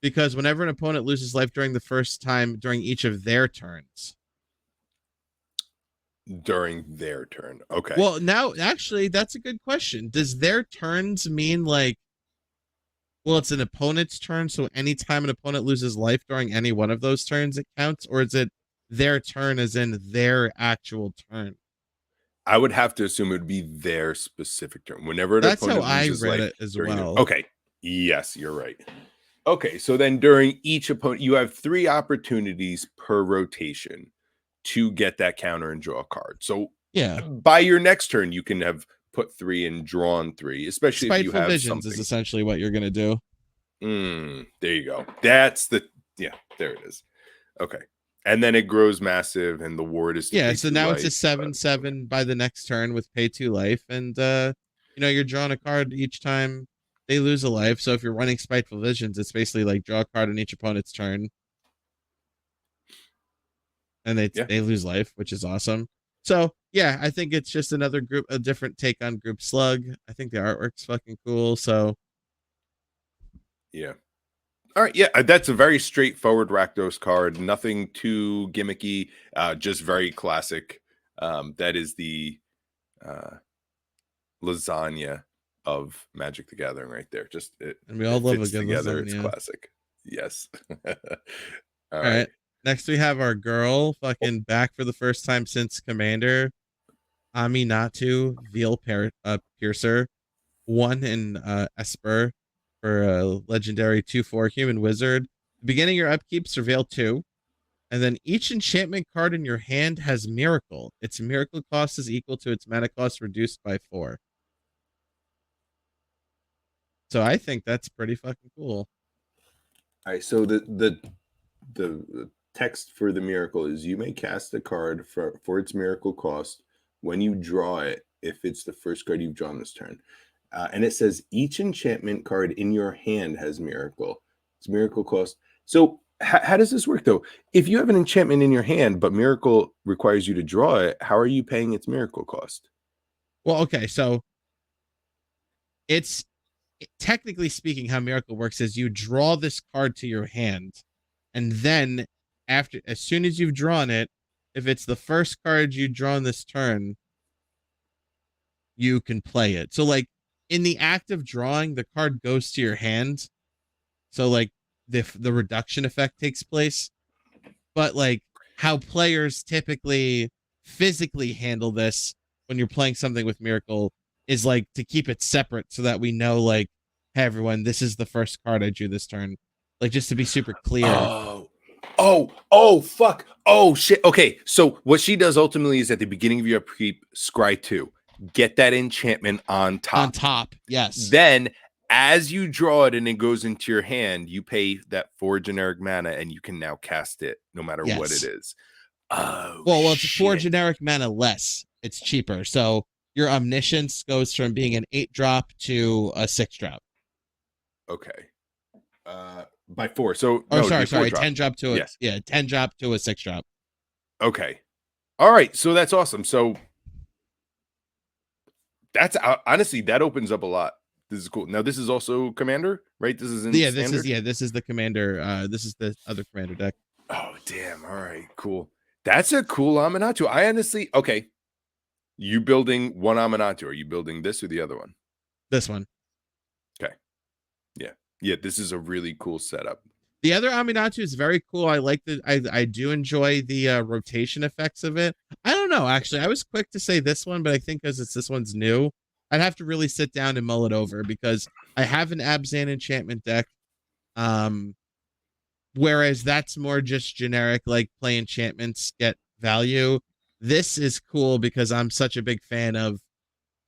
B: because whenever an opponent loses life during the first time during each of their turns.
A: During their turn. Okay.
B: Well, now actually that's a good question. Does their turns mean like well, it's an opponent's turn, so anytime an opponent loses life during any one of those turns it counts, or is it their turn as in their actual turn?
A: I would have to assume it would be their specific turn. Whenever an
B: That's how
A: opponent
B: I
A: loses
B: read
A: life
B: it as
A: during their
B: well.
A: okay. Yes, you're right. Okay, so then during each opponent, you have 3 opportunities per rotation to get that counter and draw a card. So
B: Yeah.
A: by your next turn, you can have put 3 and drawn 3, especially if you
B: Spiteful
A: have
B: Visions is
A: something.
B: essentially what you're gonna do.
A: There you go. That's the there it is. Okay. And then it grows massive and the ward is to
B: Yeah,
A: pay
B: so
A: 2
B: now it's a
A: life.
B: seven
A: Okay.
B: seven by the next turn with pay 2 life, and you're drawing a card each time they lose a life. So if you're running Spiteful Visions, it's basically like draw a card on each opponent's turn, and
A: Yeah.
B: they lose life, which is awesome. So yeah, I think it's just another group, a different take on Group Slug. I think the artwork's fucking cool. So
A: Yeah. All right, yeah, that's a very straightforward Rakdos card. Nothing too gimmicky, just very classic. That is the uh, lasagna of Magic the Gathering right there. Just
B: and we all
A: it
B: love a
A: fits
B: good
A: together. It's
B: lasagna.
A: classic. Yes. All
B: All
A: right.
B: right. Next we have our girl
A: Oh,
B: fucking back for the first time since Commander. Aminatu Piercer, one in Esper for a legendary 2/4 human wizard. Beginning your upkeep, surveil 2. And then each enchantment card in your hand has miracle. Its miracle cost is equal to its mana cost reduced by 4. So I think that's pretty fucking cool.
A: All right, so the text for the miracle is you may cast a card for its miracle cost when you draw it if it's the first card you've drawn this turn. And it says each enchantment card in your hand has miracle. It's miracle cost. So how does this work though? If you have an enchantment in your hand, but miracle requires you to draw it, how are you paying its miracle cost?
B: Well, okay, so it's technically speaking, how miracle works is you draw this card to your hand, and then as soon as you've drawn it, if it's the first card you draw in this turn, you can play it. So like in the act of drawing, the card goes to your hand. So like the reduction effect takes place. But like how players typically physically handle this when you're playing something with Miracle is like to keep it separate so that we know like, hey everyone, this is the first card I drew this turn. Like just to be super clear.
A: Oh, fuck. Oh, shit. Okay, so what she does ultimately is at the beginning of your upkeep, scry 2. Get that enchantment on top.
B: On top, yes.
A: Then, as you draw it and it goes into your hand, you pay that 4 generic mana and you can now cast it no matter what it is. Oh,
B: well, it's 4 generic mana less. It's cheaper. So your Omniscience goes from being an 8-drop to a 6-drop.
A: Okay. By 4. So
B: sorry, 10-drop to a 10-drop to a 6-drop.
A: Okay. All right. So that's awesome. So that's honestly that opens up a lot. This is cool. Now this is also Commander, right? This is in standard?
B: This is the Commander. This is the other Commander deck.
A: Oh damn! All right, cool. That's a cool Aminatu. I honestly okay. You building one Aminatu? Are you building this or the other one?
B: This one.
A: Okay. Yeah. This is a really cool setup.
B: The other Aminatu is very cool. I like the. I do enjoy the rotation effects of it. I don't know. Actually, I was quick to say this one, but I think because this one's new, I'd have to really sit down and mull it over because I have an Abzan enchantment deck. Whereas that's more just generic, like play enchantments, get value. This is cool because I'm such a big fan of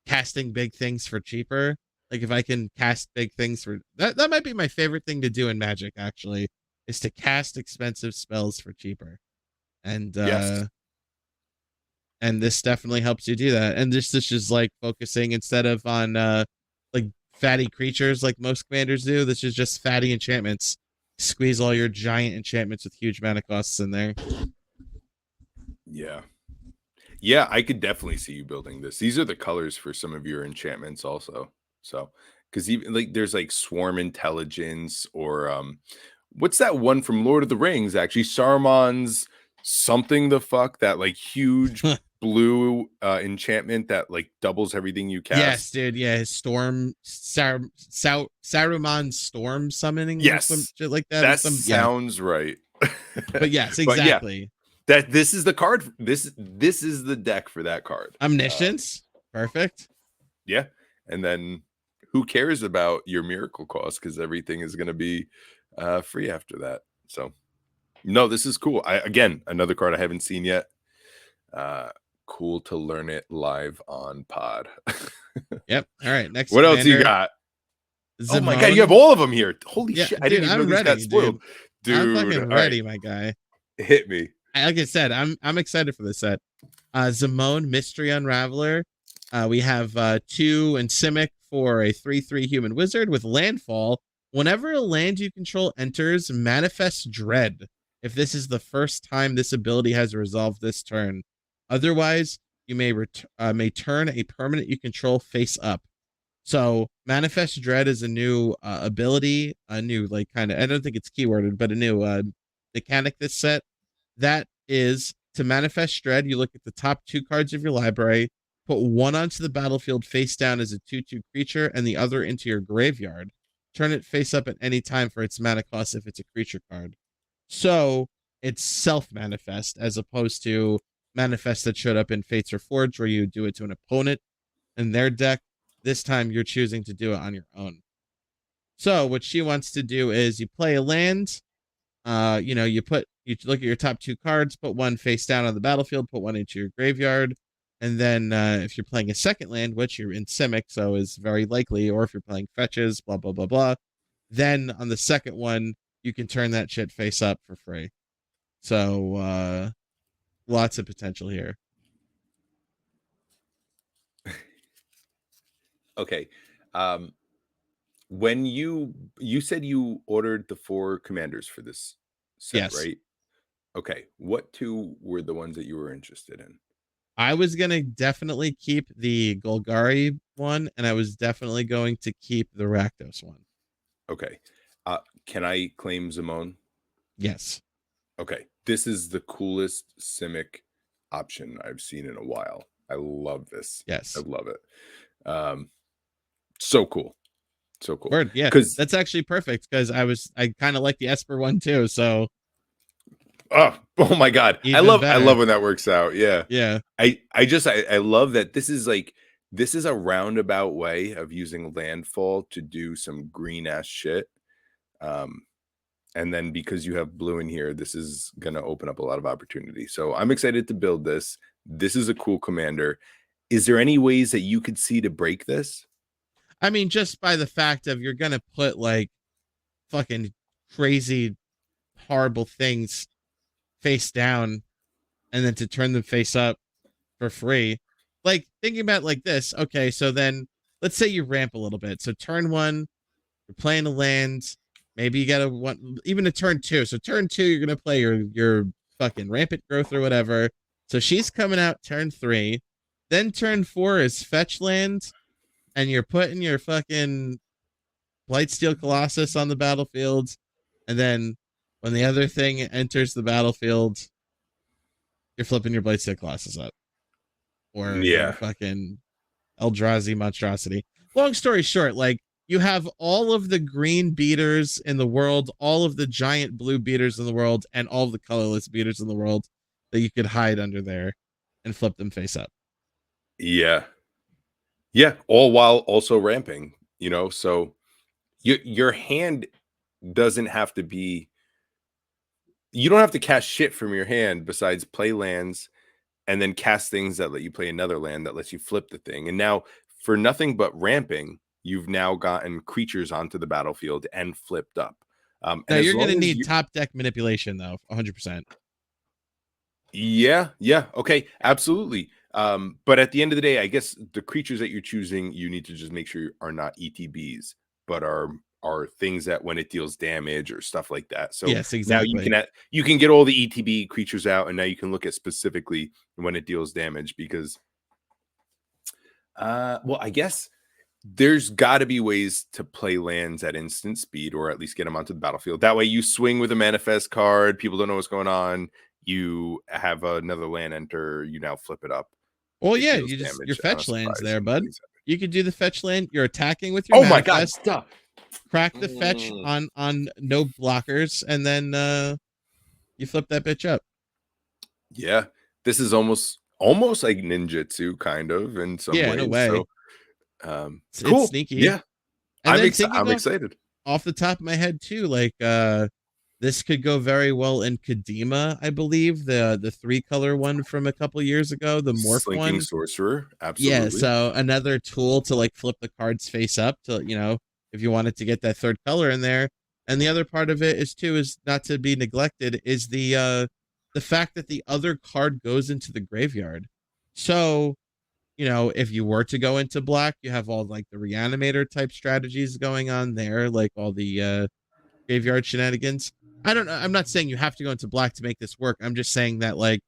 B: casting big things for cheaper. Like if I can cast big things for that might be my favorite thing to do in Magic, actually, is to cast expensive spells for cheaper. And
A: yes.
B: And this definitely helps you do that. And this is like focusing instead of on like fatty creatures like most commanders do. This is just fatty enchantments. Squeeze all your giant enchantments with huge mana costs in there.
A: Yeah, I could definitely see you building this. These are the colors for some of your enchantments also. So, because even like there's like Swarm Intelligence or what's that one from Lord of the Rings? Actually, Saruman's something the fuck, that like huge blue enchantment that like doubles everything you cast.
B: Yes, dude. Yeah, Saruman's storm summoning.
A: Yes,
B: or some shit like that.
A: That sounds right.
B: But yes, exactly.
A: That this is the card. This is the deck for that card.
B: Omniscience, perfect.
A: Yeah, and then who cares about your miracle cost because everything is going to be free after that. So no, this is cool. Again, another card I haven't seen yet. Cool to learn it live on pod.
B: Yep. All right. Next.
A: What else you got?
B: Zimone.
A: Oh my god, you have all of them here. Holy shit! I didn't even know these got spoiled. Dude,
B: I'm fucking ready, my guy.
A: Hit me.
B: Like I said, I'm excited for this set. Zimone, Mystery Unraveler. We have 2 and Simic for a 3/3 human wizard with landfall. Whenever a land you control enters, manifest dread. If this is the first time this ability has resolved this turn. Otherwise, you may turn a permanent you control face up. So manifest dread is a new ability, a new like kind of, I don't think it's keyworded, but a new mechanic this set. That is to manifest dread. You look at the top 2 cards of your library, put one onto the battlefield face down as a 2/2 creature, and the other into your graveyard. Turn it face up at any time for its mana cost if it's a creature card. So it's self-manifest as opposed to manifest that showed up in Fates Reforged, where you do it to an opponent in their deck. This time you're choosing to do it on your own. So what she wants to do is you play a land. You know, you look at your top 2 cards, put one face down on the battlefield, put one into your graveyard, and then if you're playing a second land, which you're in Simic, so is very likely, or if you're playing fetches, blah blah blah blah, then on the second one you can turn that shit face up for free. So lots of potential here.
A: Okay. When you said you ordered the 4 commanders for this set,
B: Yes.
A: right? Okay. What 2 were the ones that you were interested in?
B: I was gonna definitely keep the Golgari one, and I was definitely going to keep the Rakdos one.
A: Okay. Can I claim Zimone?
B: Yes.
A: Okay. This is the coolest Simic option I've seen in a while. I love this.
B: Yes.
A: I love it. So cool. So cool.
B: Word. Yeah.
A: Because
B: That's actually perfect because I kind of like the Esper one too. So
A: oh my god. I
B: even
A: love
B: better.
A: when that works out. Yeah.
B: Yeah.
A: I love that this is a roundabout way of using landfall to do some green ass shit. And then because you have blue in here, this is gonna open up a lot of opportunity. So I'm excited to build this. This is a cool commander. Is there any ways that you could see to break this?
B: I mean, just by the fact of you're gonna put like fucking crazy, horrible things face down, and then to turn them face up for free. Like thinking about it like this. Okay, so then let's say you ramp a little bit. So turn 1, you're playing a land. Maybe you got to one even a turn 2. So turn 2, you're gonna play your fucking rampant growth or whatever. So she's coming out turn 3. Then turn 4 is fetch land, and you're putting your fucking Blightsteel Colossus on the battlefield. And then when the other thing enters the battlefield, you're flipping your Blightsteel Colossus up. Or your
A: Yeah.
B: fucking Eldrazi monstrosity. Long story short, like you have all of the green beaters in the world, all of the giant blue beaters in the world, and all of the colorless beaters in the world that you could hide under there and flip them face up.
A: Yeah. Yeah. All while also ramping, so your hand doesn't have to be you don't have to cast shit from your hand besides play lands and then cast things that let you play another land that lets you flip the thing. And now for nothing but ramping, you've now gotten creatures onto the battlefield and flipped up.
B: Now
A: And as
B: you're
A: long
B: gonna
A: as
B: need
A: you
B: top deck manipulation though, 100%.
A: yeah, okay, absolutely. But at the end of the day, I guess the creatures that you're choosing, you need to just make sure are not ETBs, but are things that when it deals damage or stuff like that. So
B: Yes,
A: now
B: exactly.
A: you can get all the ETB creatures out, and now you can look at specifically when it deals damage because well, I guess there's got to be ways to play lands at instant speed or at least get them onto the battlefield. That way you swing with a manifest card, people don't know what's going on. You have another land enter, you now flip it up.
B: Well,
A: It
B: yeah,
A: deals
B: your
A: damage on a
B: fetch lands
A: surprise
B: there,
A: and
B: bud.
A: things happen.
B: You could do the fetch land. You're attacking with your
A: Oh my god,
B: manifest,
A: stop.
B: crack the fetch on no blockers, and then you flip that bitch up.
A: Yeah. This is almost like ninjutsu kind of in some
B: Yeah, in a
A: ways.
B: way.
A: So
B: It's
A: cool.
B: sneaky.
A: Yeah.
B: And then thinking
A: I'm excited.
B: off the top of my head too, like this could go very well in Kadima, I believe, the 3-color one from a couple years ago, the morph
A: Slinking
B: one.
A: sorcerer,
B: Yeah,
A: absolutely.
B: so another tool to like flip the cards face up to, if you wanted to get that third color in there. And the other part of it is not to be neglected is the fact that the other card goes into the graveyard. So, if you were to go into black, you have all like the reanimator type strategies going on there, like all the graveyard shenanigans. I don't know. I'm not saying you have to go into black to make this work. I'm just saying that like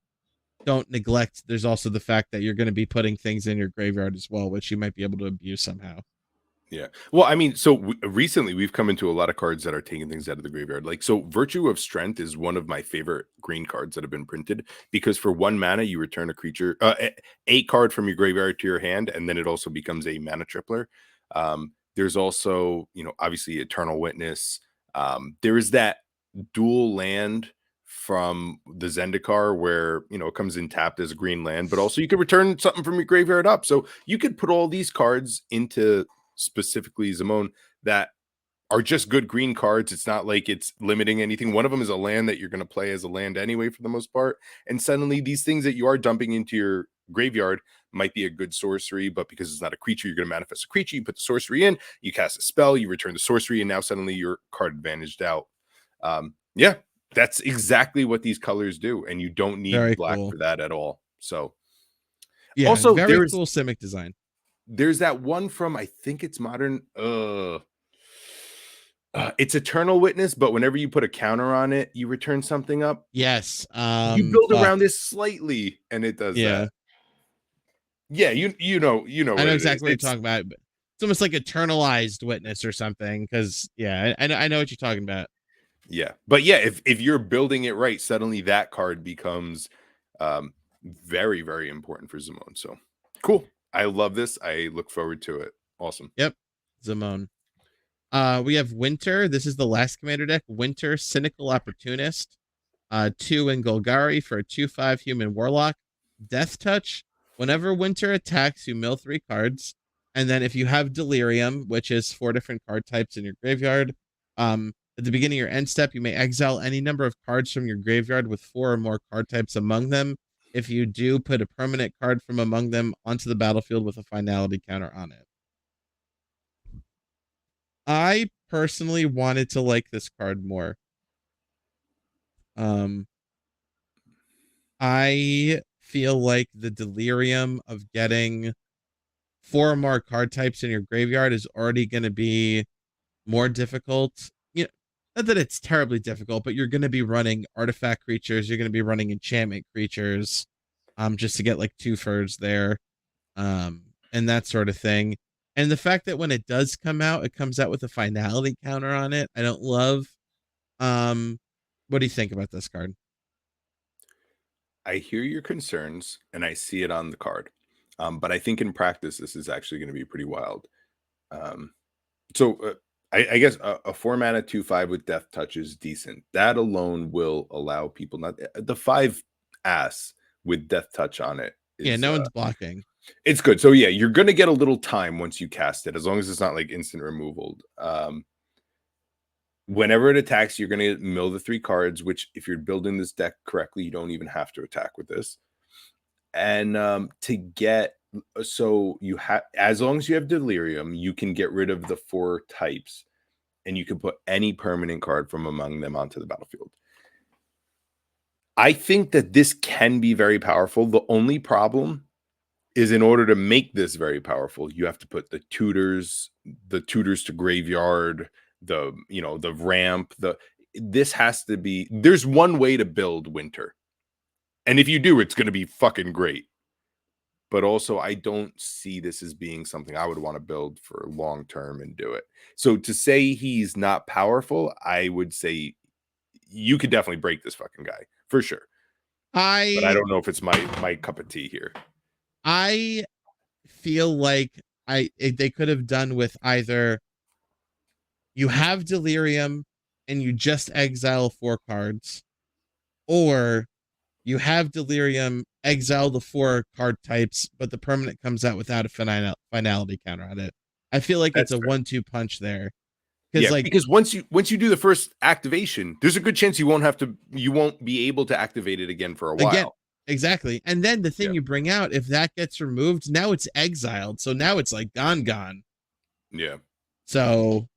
B: don't neglect there's also the fact that you're going to be putting things in your graveyard as well, which you might be able to abuse somehow.
A: Yeah. Well, I mean, so recently we've come into a lot of cards that are taking things out of the graveyard. Like, so Virtue of Strength is one of my favorite green cards that have been printed because for 1 mana, you return a creature, a card from your graveyard to your hand, and then it also becomes a mana tripler. There's also, obviously Eternal Witness. There is that dual land from the Zendikar, where it comes in tapped as a green land, but also you could return something from your graveyard up. So you could put all these cards into specifically Zimone that are just good green cards. It's not like it's limiting anything. One of them is a land that you're going to play as a land anyway for the most part. And suddenly these things that you are dumping into your graveyard might be a good sorcery, but because it's not a creature, you're going to manifest a creature. You put the sorcery in, you cast a spell, you return the sorcery, and now suddenly you're card advantaged out. Yeah, that's exactly what these colors do. And you don't need
B: Very
A: black
B: cool.
A: for that at all. So
B: Yeah,
A: also
B: very cool Simic design.
A: There's that one from, I think it's modern. It's Eternal Witness, but whenever you put a counter on it, you return something up.
B: Yes.
A: You build
B: Fuck.
A: around this slightly, and it does
B: Yeah.
A: that. Yeah, you know
B: I
A: what
B: know
A: it
B: exactly
A: is.
B: what you're talking about. But it's almost like Eternalized Witness or something. Because I know what you're talking about.
A: Yeah, but yeah, if you're building it right, suddenly that card becomes very, very important for Zimone. So cool. I love this. I look forward to it. Awesome.
B: Yep. Zimone. We have Winter. This is the last commander deck. Winter, Cynical Opportunist. 2 in Golgari for a 2/5 human warlock. Death Touch. Whenever Winter attacks, you mill 3 cards. And then if you have Delirium, which is 4 different card types in your graveyard, at the beginning of your end step, you may exile any number of cards from your graveyard with 4 or more card types among them. If you do, put a permanent card from among them onto the battlefield with a finality counter on it. I personally wanted to like this card more. I feel like the delirium of getting 4 or more card types in your graveyard is already going to be more difficult. Not that it's terribly difficult, but you're going to be running artifact creatures, you're going to be running enchantment creatures, just to get like 2 furs there, and that sort of thing. And the fact that when it does come out, it comes out with a finality counter on it, I don't love. What do you think about this card?
A: I hear your concerns and I see it on the card. But I think in practice, this is actually going to be pretty wild. So I guess a 4-mana 2/5 with Death Touch is decent. That alone will allow people not the 5 ass with Death Touch on it.
B: Yeah, no one's blocking.
A: It's good. So yeah, you're going to get a little time once you cast it, as long as it's not like instant removal. Whenever it attacks, you're going to mill the 3 cards, which if you're building this deck correctly, you don't even have to attack with this. And to get, so you have, as long as you have Delirium, you can get rid of the 4 types and you can put any permanent card from among them onto the battlefield. I think that this can be very powerful. The only problem is, in order to make this very powerful, you have to put the tutors to graveyard, the ramp, this has to be, there's one way to build Winter. And if you do, it's going to be fucking great. But also, I don't see this as being something I would want to build for long term and do it. So to say he's not powerful, I would say you could definitely break this fucking guy for sure. But I don't know if it's my cup of tea here.
B: I feel like they could have done with either you have Delirium and you just exile 4 cards, or you have Delirium, exile the 4 card types, but the permanent comes out without a finality counter on it. I feel like it's a 1-2 punch there.
A: Yeah, because once you do the first activation, there's a good chance you won't be able to activate it again for a while. Again,
B: exactly. And then the thing you bring out, if that gets removed, now it's exiled. So now it's like gone.
A: Yeah.
B: So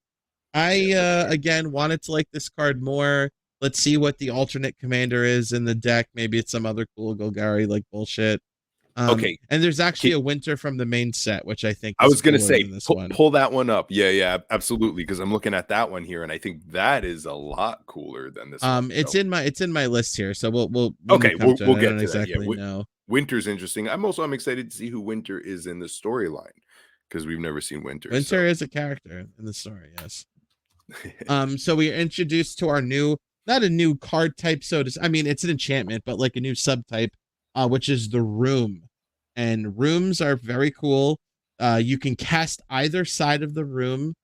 B: I again wanted to like this card more. Let's see what the alternate commander is in the deck. Maybe it's some other cool Golgari like bullshit. Okay. And there's actually a Winter from the main set, which I think
A: I was going to say,
B: pull,
A: pull that one up. Yeah, absolutely. Because I'm looking at that one here, and I think that is a lot cooler than this.
B: It's in my list here, so we'll
A: we'll get to
B: exactly
A: that. Yeah,
B: know.
A: Winter's interesting. I'm excited to see who Winter is in the storyline, because we've never seen Winter.
B: Winter is a character in the story, yes. So we are introduced to our not a new card type, I mean, it's an enchantment, but like a new subtype, which is the Room. And rooms are very cool. You can cast either side of the room.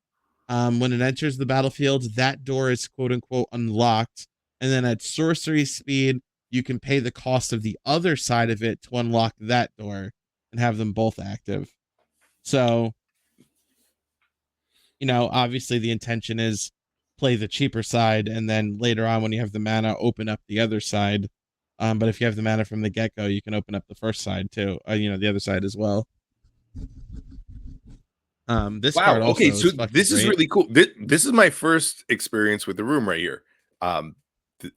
B: When it enters the battlefield, that door is quote unquote unlocked. And then at sorcery speed, you can pay the cost of the other side of it to unlock that door and have them both active. So, obviously the intention is play the cheaper side, and then later on when you have the mana, open up the other side. But if you have the mana from the get go, you can open up the first side too. The other side as well. This
A: Wow.
B: card
A: Okay,
B: also
A: so
B: is fucking
A: this is
B: great.
A: really cool. This is my first experience with the room right here.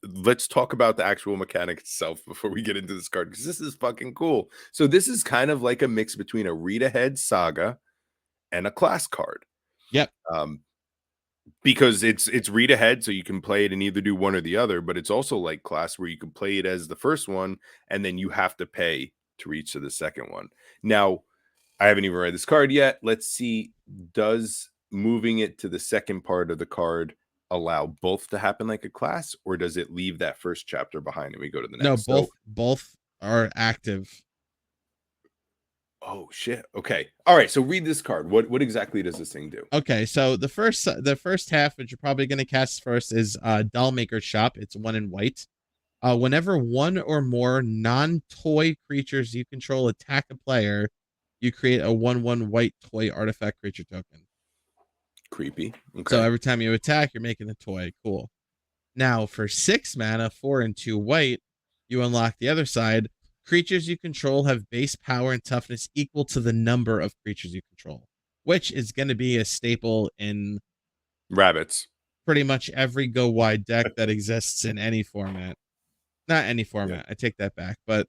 A: Let's talk about the actual mechanic itself before we get into this card, because this is fucking cool. So this is kind of like a mix between a read ahead saga and a class card.
B: Yep.
A: Because it's read ahead, so you can play it and either do one or the other, but it's also like class where you can play it as the first one and then you have to pay to reach to the second one. Now, I haven't even read this card yet. Let's see, does moving it to the second part of the card allow both to happen like a class, or does it leave that first chapter behind and we go to the
B: No,
A: next? So,
B: both are active.
A: oh shit. Okay. All right. So read this card. What exactly does this thing do?
B: Okay, so the first half, which you're probably going to cast first, is Dollmaker's Shop. It's 1 in white. Whenever one or more non-toy creatures you control attack a player, you create a 1/1 white toy artifact creature token.
A: Creepy.
B: So
A: Okay.
B: every time you attack, you're making a toy. Cool. Now for 6 mana, 4 and 2 white, you unlock the other side. Creatures you control have base power and toughness equal to the number of creatures you control, which is going to be a staple in
A: Rabbits.
B: pretty much every go wide deck that exists in any format. Not any
A: Yeah.
B: format, I take that back, but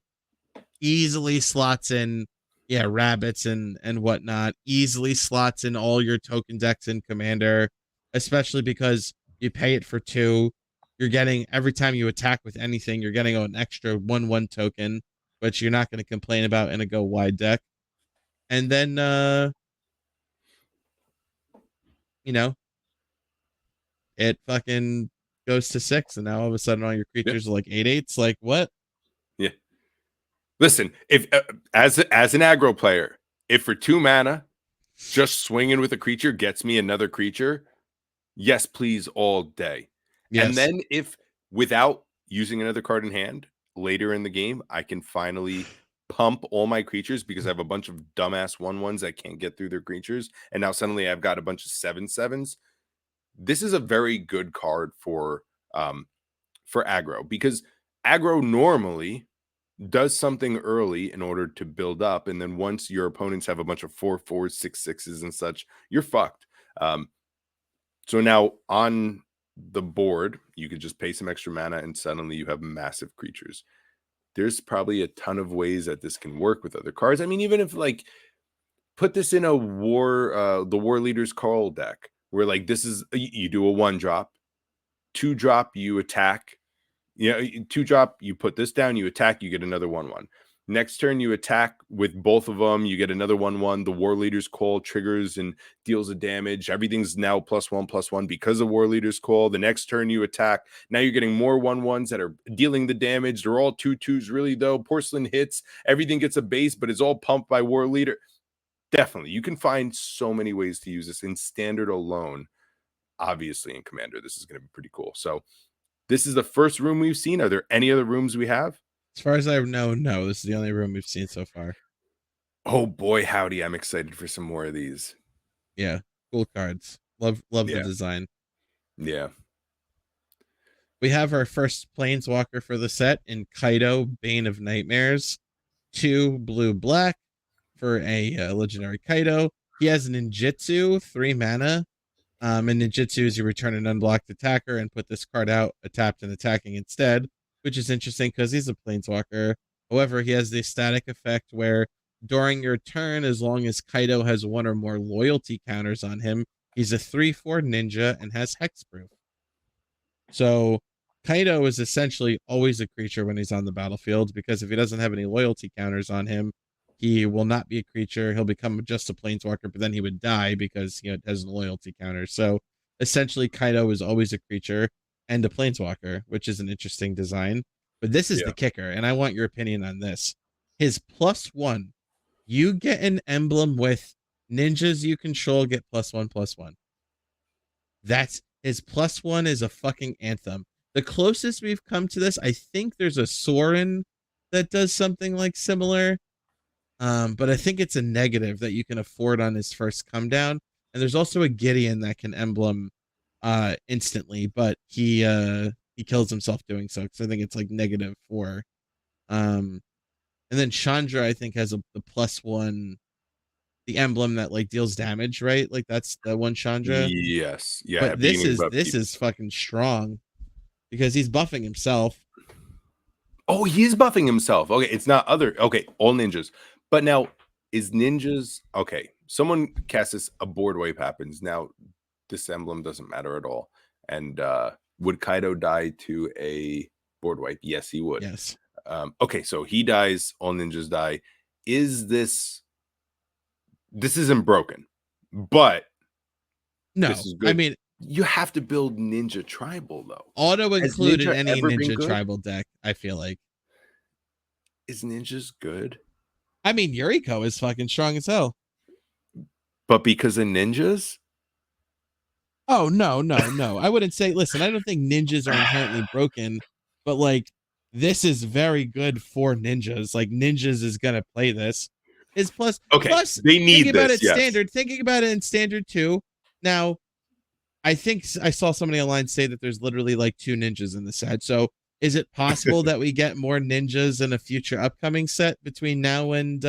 B: easily slots in, yeah, rabbits and whatnot. Easily slots in all your token decks in Commander, especially because you pay it for 2. You're getting, every time you attack with anything, you're getting an extra 1/1 token, which you're not going to complain about in a go wide deck. And then you know, it fucking goes to 6, and now all of a sudden all your
A: Yeah.
B: creatures are like 8/8s. Like, what?
A: Yeah. Listen, if as an aggro player, if for 2 mana, just swinging with a creature gets me another creature, yes, please, all day. And
B: Yes.
A: then if without using another card in hand later in the game, I can finally pump all my creatures because I have a bunch of dumbass 1/1s that can't get through their creatures, and now suddenly I've got a bunch of 7/7s. This is a very good card for aggro, because aggro normally does something early in order to build up, and then once your opponents have a bunch of 4/4s, 6/6s, and such, you're fucked. So now on the board, you could just pay some extra mana, and suddenly you have massive creatures. There's probably a ton of ways that this can work with other cards. I mean, even if like put this in a the War Leader's Call deck, where like this is you do a 1-drop, 2-drop, you attack. 2-drop, you put this down, you attack, you get another 1/1. Next turn, you attack with both of them, you get another 1/1. The War Leader's Call triggers and deals a damage. Everything's now +1/+1 because of War Leader's Call. The next turn, you attack. Now you're getting more 1/1s that are dealing the damage. They're all 2/2s, really, though. Porcelain hits. Everything gets a base, but it's all pumped by War Leader. Definitely. You can find so many ways to use this in Standard alone. Obviously, in Commander, this is going to be pretty cool. So, this is the first room we've seen. Are there any other rooms we have?
B: As far as I know, no. This is the only room we've seen so far.
A: Oh boy, howdy! I'm excited for some more of these.
B: Yeah, cool cards. Love the
A: Yeah,
B: design.
A: yeah,
B: We have our first planeswalker for the set in Kaido, Bane of Nightmares. 2 blue black for a legendary Kaido. He has ninjutsu, 3 mana. And ninjutsu is you return an unblocked attacker and put this card out, tapped and attacking instead, which is interesting because he's a planeswalker. However, he has the static effect where during your turn, as long as Kaido has 1 or more loyalty counters on him, he's a 3/4 ninja and has hexproof. So Kaido is essentially always a creature when he's on the battlefield, because if he doesn't have any loyalty counters on him, he will not be a creature. He'll become just a planeswalker, but then he would die because he has no loyalty counters. So essentially, Kaido is always a creature and a planeswalker, which is an interesting design. But this is
A: yeah.
B: the kicker, and I want your opinion on this. His +1, you get an emblem with ninjas you control get +1/+1. That's his +1 is a fucking anthem. The closest we've come to this, I think there's a Soren that does something like similar. But I think it's a negative that you can afford on his first come down. And there's also a Gideon that can emblem instantly, but he kills himself doing so because I think it's like -4. And then Chandra, I think, has the +1, the emblem that like deals damage, right? Like that's the one Chandra.
A: Yes. Yeah.
B: But
A: Being above
B: this is fucking strong because he's buffing himself.
A: Oh, he's buffing himself. Okay, it's not other. Okay, all ninjas. But now, is ninjas okay? Someone casts this, a board wipe happens. Now, this emblem doesn't matter at all. And would Kaido die to a board wipe? Yes, he would.
B: Yes.
A: Okay, so he dies. All ninjas die. Is this? This isn't broken, but
B: No,
A: this is good.
B: I mean,
A: you have to build ninja tribal though.
B: auto
A: Has
B: include in
A: ninja
B: any
A: ever been
B: ninja
A: good?
B: tribal deck. I feel like.
A: Is ninjas good?
B: I mean, Yuriko is fucking strong as hell.
A: But because of ninjas?
B: Oh, no. I wouldn't say, listen, I don't think ninjas are inherently broken, but like, this is very good for ninjas. Like, ninjas is going to play this. Is plus,
A: okay,
B: plus,
A: they need
B: thinking about
A: this,
B: it
A: yes.
B: standard, thinking about it in standard too. Now, I think I saw somebody online say that there's literally like 2 ninjas in the set. So, is it possible that we get more ninjas in a future upcoming set between now and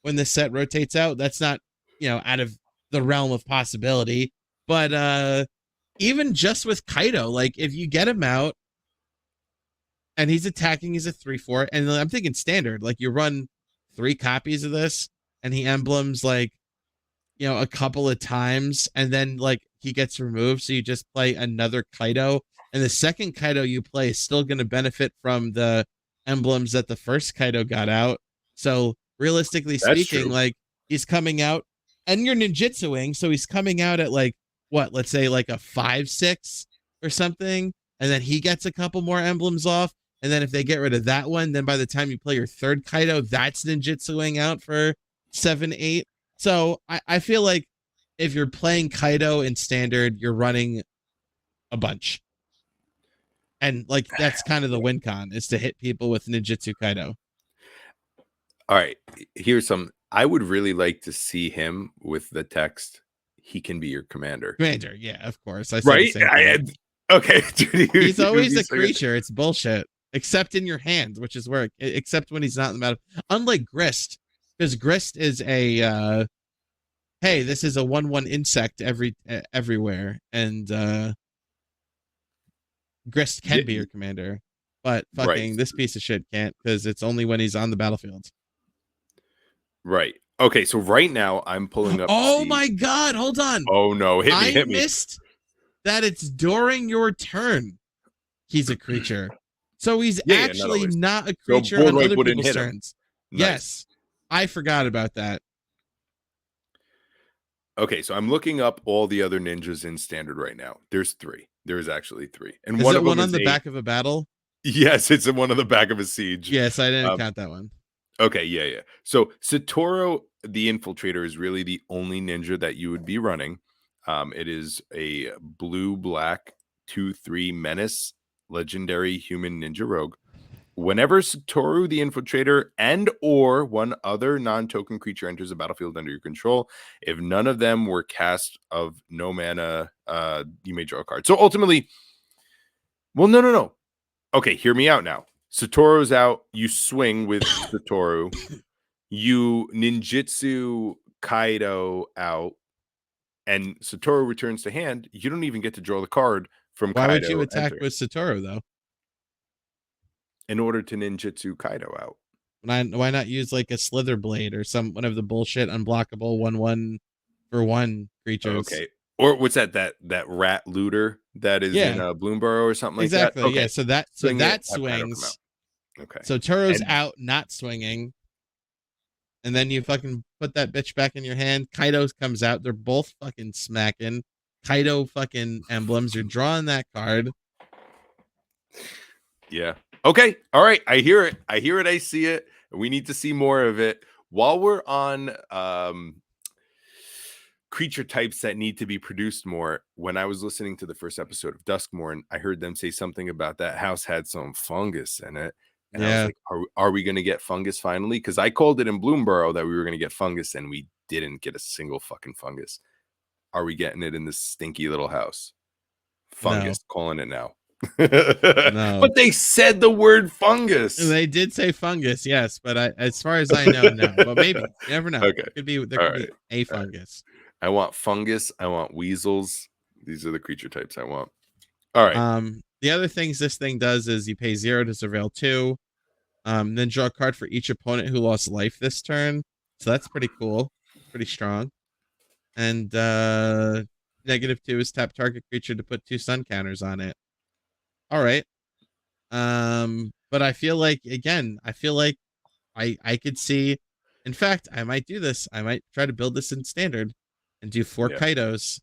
B: when the set rotates out? That's not, out of the realm of possibility. But even just with Kaido, like if you get him out and he's attacking, he's a 3/4, and I'm thinking standard, like you run 3 copies of this and he emblems like a couple of times and then like he gets removed, so you just play another Kaido, and the second Kaido you play is still going to benefit from the emblems that the first Kaido got out. So realistically speaking, like he's coming out and you're ninjutsuing, so he's coming out at like what, let's say like a 5/6 or something, and then he gets a couple more emblems off, and then if they get rid of that one, then by the time you play your third Kaido, that's ninjutsuing out for 7/8. So I feel like if you're playing Kaido in standard, you're running a bunch. And like that's kind of the win con, is to hit people with ninjutsu Kaido.
A: All right, here's some. I would really like to see him with the text, "He can be your commander."
B: Commander, yeah, of course. I
A: right? Okay.
B: He's always a creature. It's bullshit. Except in your hands, which is where, except when he's not in the battle. Unlike Grist, because Grist is a hey, this is a 1/1 insect everywhere, and Grist can be your commander, but fucking this piece of shit can't, because it's only when he's on the battlefield.
A: Right. Okay, so right now I'm pulling up.
B: Oh my god, hold on.
A: Oh no, hit me.
B: I missed that it's during your turn. He's a creature. So he's actually not a creature on other people's turns. Nice. Yes. I forgot about that.
A: Okay, so I'm looking up all the other ninjas in standard right now. There's 3. There's actually 3. And
B: is
A: one
B: it
A: of them
B: one on the back of a battle?
A: Yes, it's one on the back of a siege.
B: Yes, I didn't count that one.
A: Okay, yeah. So Satoru the Infiltrator is really the only ninja that you would be running. It is a blue-black 2/3 menace legendary human ninja rogue. Whenever Satoru the Infiltrator and or one other non-token creature enters a battlefield under your control, if none of them were cast of no mana, you may draw a card. So ultimately, well, no. Okay, hear me out now. Satoru's out. You swing with Satoru. You ninjutsu Kaido out, and Satoru returns to hand. You don't even get to draw the card from Kaido.
B: Why would you attack with Satoru, though?
A: In order to ninjutsu Kaido out.
B: Why not use like a Slither Blade or one of the bullshit unblockable 1/1 for 1 creatures?
A: Okay. Or what's that rat looter that is in Bloomborough or something like that?
B: Exactly. Okay. Yeah. So that swings.
A: Okay.
B: So Turo's out, not swinging. And then you fucking put that bitch back in your hand. Kaido comes out. They're both fucking smacking. Kaido fucking emblems. You're drawing that card.
A: Yeah. Okay. All right. I hear it. I see it. We need to see more of it. While we're on creature types that need to be produced more. When I was listening to the first episode of Duskmourn, I heard them say something about that house had some fungus in it. And I was
B: Yeah.
A: like, are we going to get fungus finally? Because I called it in Bloomborough that we were going to get fungus, and we didn't get a single fucking fungus. Are we getting it in this stinky little house? Fungus, calling it now.
B: No.
A: But they said the word fungus.
B: They did say fungus, yes, but as far as I know, no. But maybe. You never know.
A: Okay.
B: There could be a fungus.
A: I want fungus. I want weasels. These are the creature types I want. All right.
B: The other things this thing does is you pay 0 to surveil 2. Then draw a card for each opponent who lost life this turn. So that's pretty cool. Pretty strong. And -2 is tap target creature to put 2 sun counters on it. All right. But I feel like, again, I could see, in fact, I might do this. I might try to build this in standard and do 4 Kaidos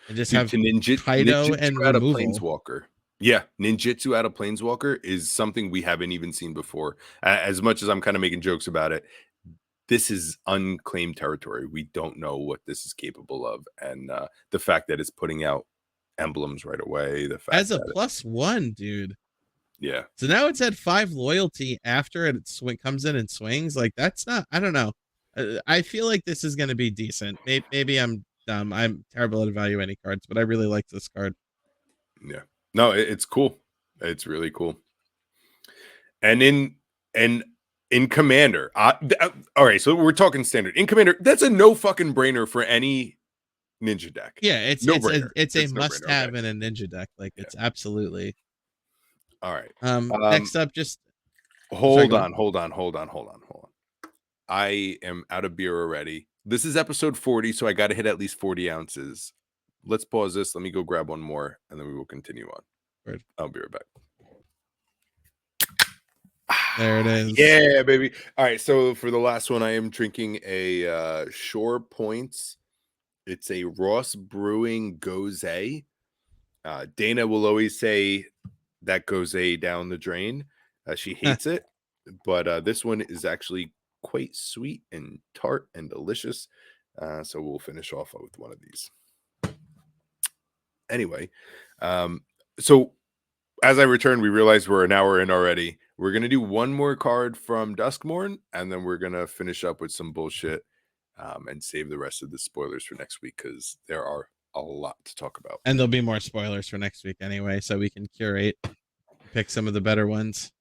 B: and just have Kaido and
A: out of
B: removal.
A: Planeswalker. Yeah, ninjutsu out of Planeswalker is something we haven't even seen before. As much as I'm kind of making jokes about it, this is unclaimed territory. We don't know what this is capable of, and the fact that it's putting out emblems right away. The fact
B: As a
A: that
B: +1, dude.
A: Yeah.
B: So now it's at 5 loyalty after it comes in and swings. Like, that's not, I don't know. I feel like this is going to be decent. Maybe I'm dumb. I'm terrible at evaluating cards, but I really like this card.
A: Yeah. No, it's cool. It's really cool. And in Commander, all right, so we're talking standard. In Commander, that's a no fucking brainer for any ninja deck.
B: Yeah, it's a must-have in a ninja deck. Like, it's absolutely.
A: All right.
B: Next up, just
A: hold on. I am out of beer already. This is episode 40, so I got to hit at least 40 ounces. Let's pause this. Let me go grab one more, and then we will continue on.
B: Right.
A: I'll be right back.
B: There it is.
A: Yeah, baby. All right, so for the last one, I am drinking a Shore Points. It's a Ross Brewing Gose. Dana will always say that Gose down the drain. She hates it, but this one is actually quite sweet and tart and delicious. So we'll finish off with one of these. Anyway, so as I return, we realize we're an hour in already. We're going to do one more card from Duskmourn, and then we're going to finish up with some bullshit and save the rest of the spoilers for next week, because there are a lot to talk about.
B: And there'll be more spoilers for next week anyway, so we can curate, pick some of the better ones.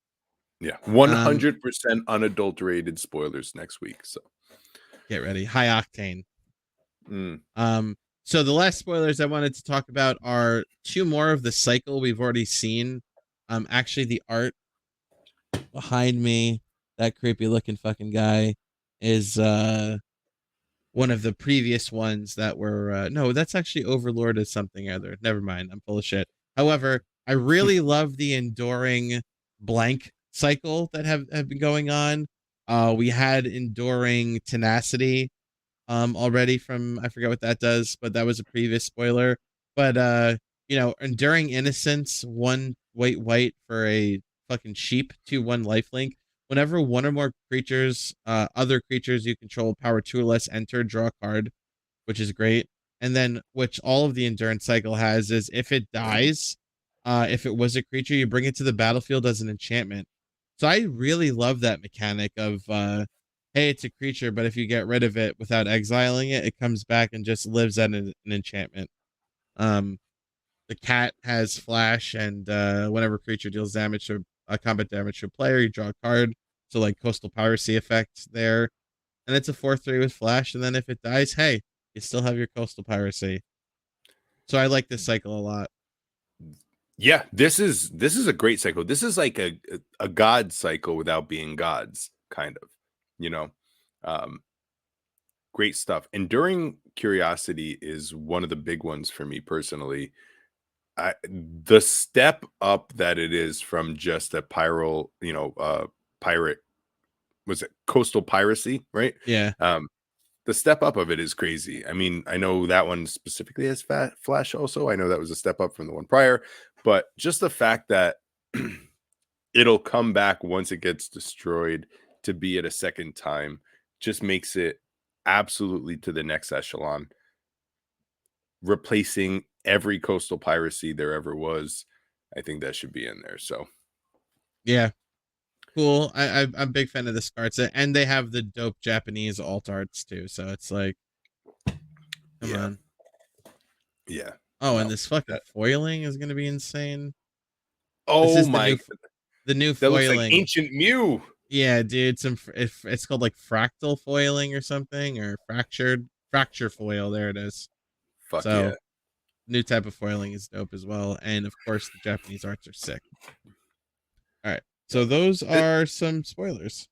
A: Yeah, 100% unadulterated spoilers next week. So
B: get ready. High octane. So the last spoilers I wanted to talk about are 2 more of the cycle we've already seen. Actually, the art behind me, that creepy looking fucking guy, is one of the previous ones that were no, that's actually Overlord is something other. Never mind, I'm full of shit. However, I really love the enduring blank cycle that have been going on. We had enduring tenacity already from, I forget what that does, but that was a previous spoiler. But enduring innocence, 1 white for a fucking sheep, 2/1 lifelink. Whenever 1 or more creatures, other creatures you control, power 2 or less, enter, draw a card, which is great. And then, which all of the endurance cycle has, is if it dies, if it was a creature, you bring it to the battlefield as an enchantment. So I really love that mechanic of, hey, it's a creature, but if you get rid of it without exiling it, it comes back and just lives as an enchantment. The cat has flash, and whenever creature deals damage to combat damage to a player, you draw a card. So like coastal piracy effect there. And it's a 4/3 with flash, and then if it dies, hey, you still have your coastal piracy. So I like this cycle a lot.
A: Yeah, this is a great cycle. This is like a god cycle without being gods, kind of. Great stuff. Enduring curiosity is one of the big ones for me personally. The step up that it is from just a pirate, was it coastal piracy, right?
B: Yeah.
A: The step up of it is crazy. I mean, I know that one specifically has flash also. I know that was a step up from the one prior, but just the fact that it'll come back once it gets destroyed to be it a second time just makes it absolutely to the next echelon. replacing every coastal piracy there ever was. I think that should be in there. So
B: Yeah, cool. I'm a big fan of the cards, and they have the dope Japanese alt arts too. So it's like, come
A: yeah,
B: on.
A: yeah.
B: Oh, and
A: No,
B: this fucking
A: that,
B: foiling is gonna be insane. This
A: oh
B: is
A: my,
B: the new
A: that looks like
B: foiling.
A: ancient Mew.
B: Yeah, dude. It's called like fractal foiling or something, or fracture foil. There it is.
A: Fuck yeah.
B: So new type of foiling is dope as well, and of course the Japanese arts are sick. All right, so
A: No.
B: those are some spoilers.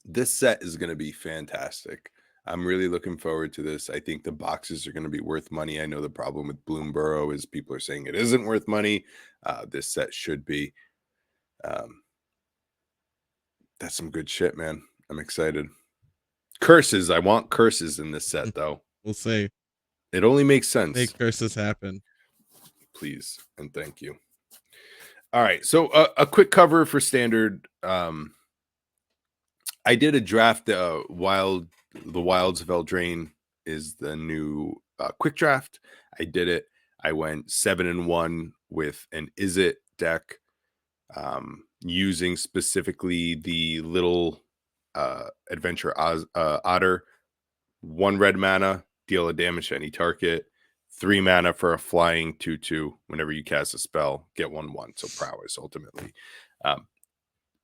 A: This set is going to be fantastic. I'm really looking forward to this. I think the boxes are going to be worth money. I know the problem with Bloomborough is people are saying it isn't worth money. This set should be. That's some good shit, man. I'm excited. Curses. I want curses in this set, though.
B: We'll see.
A: It only makes sense.
B: Make curses happen.
A: Please and thank you. All right. So a quick cover for standard. I did a draft. The Wilds of Eldraine is the new quick draft. I did it. I went 7-1 with an Is It deck, using specifically the little adventure otter. 1 red mana, deal a damage to any target. 3 mana for a flying 2/2. Whenever you cast a spell, get 1/1. So prowess ultimately.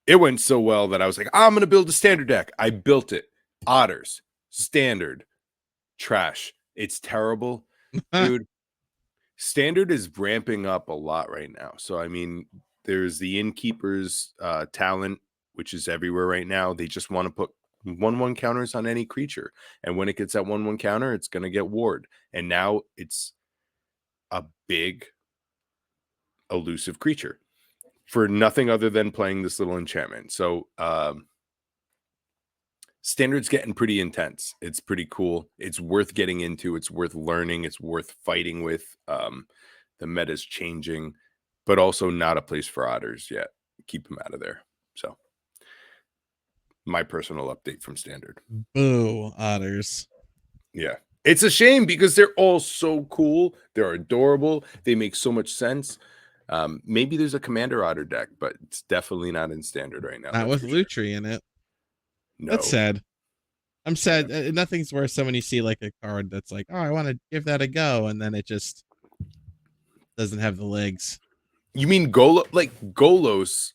A: It went so well that I was like, I'm going to build a standard deck. I built it. Otters, standard, trash. It's terrible. Dude, standard is ramping up a lot right now. So, I mean, there's the Innkeeper's talent, which is everywhere right now. They just want to put 1/1 counters on any creature. And when it gets that 1/1 counter, it's going to get ward. And now it's a big, elusive creature for nothing other than playing this little enchantment. So standard's getting pretty intense. It's pretty cool. It's worth getting into. It's worth learning. It's worth fighting with. The meta's changing, but also not a place for otters yet. Keep them out of there. So my personal update from standard.
B: Boo, otters.
A: Yeah. It's a shame because they're all so cool. They're adorable. They make so much sense. Maybe there's a commander otter deck, but it's definitely not in standard right now.
B: Not with Lutri in it.
A: No.
B: That's sad. I'm sad.
A: Yeah.
B: Nothing's worse than when you see like a card that's like, oh, I want to give that a go, and then it just doesn't have the legs.
A: You mean Golos?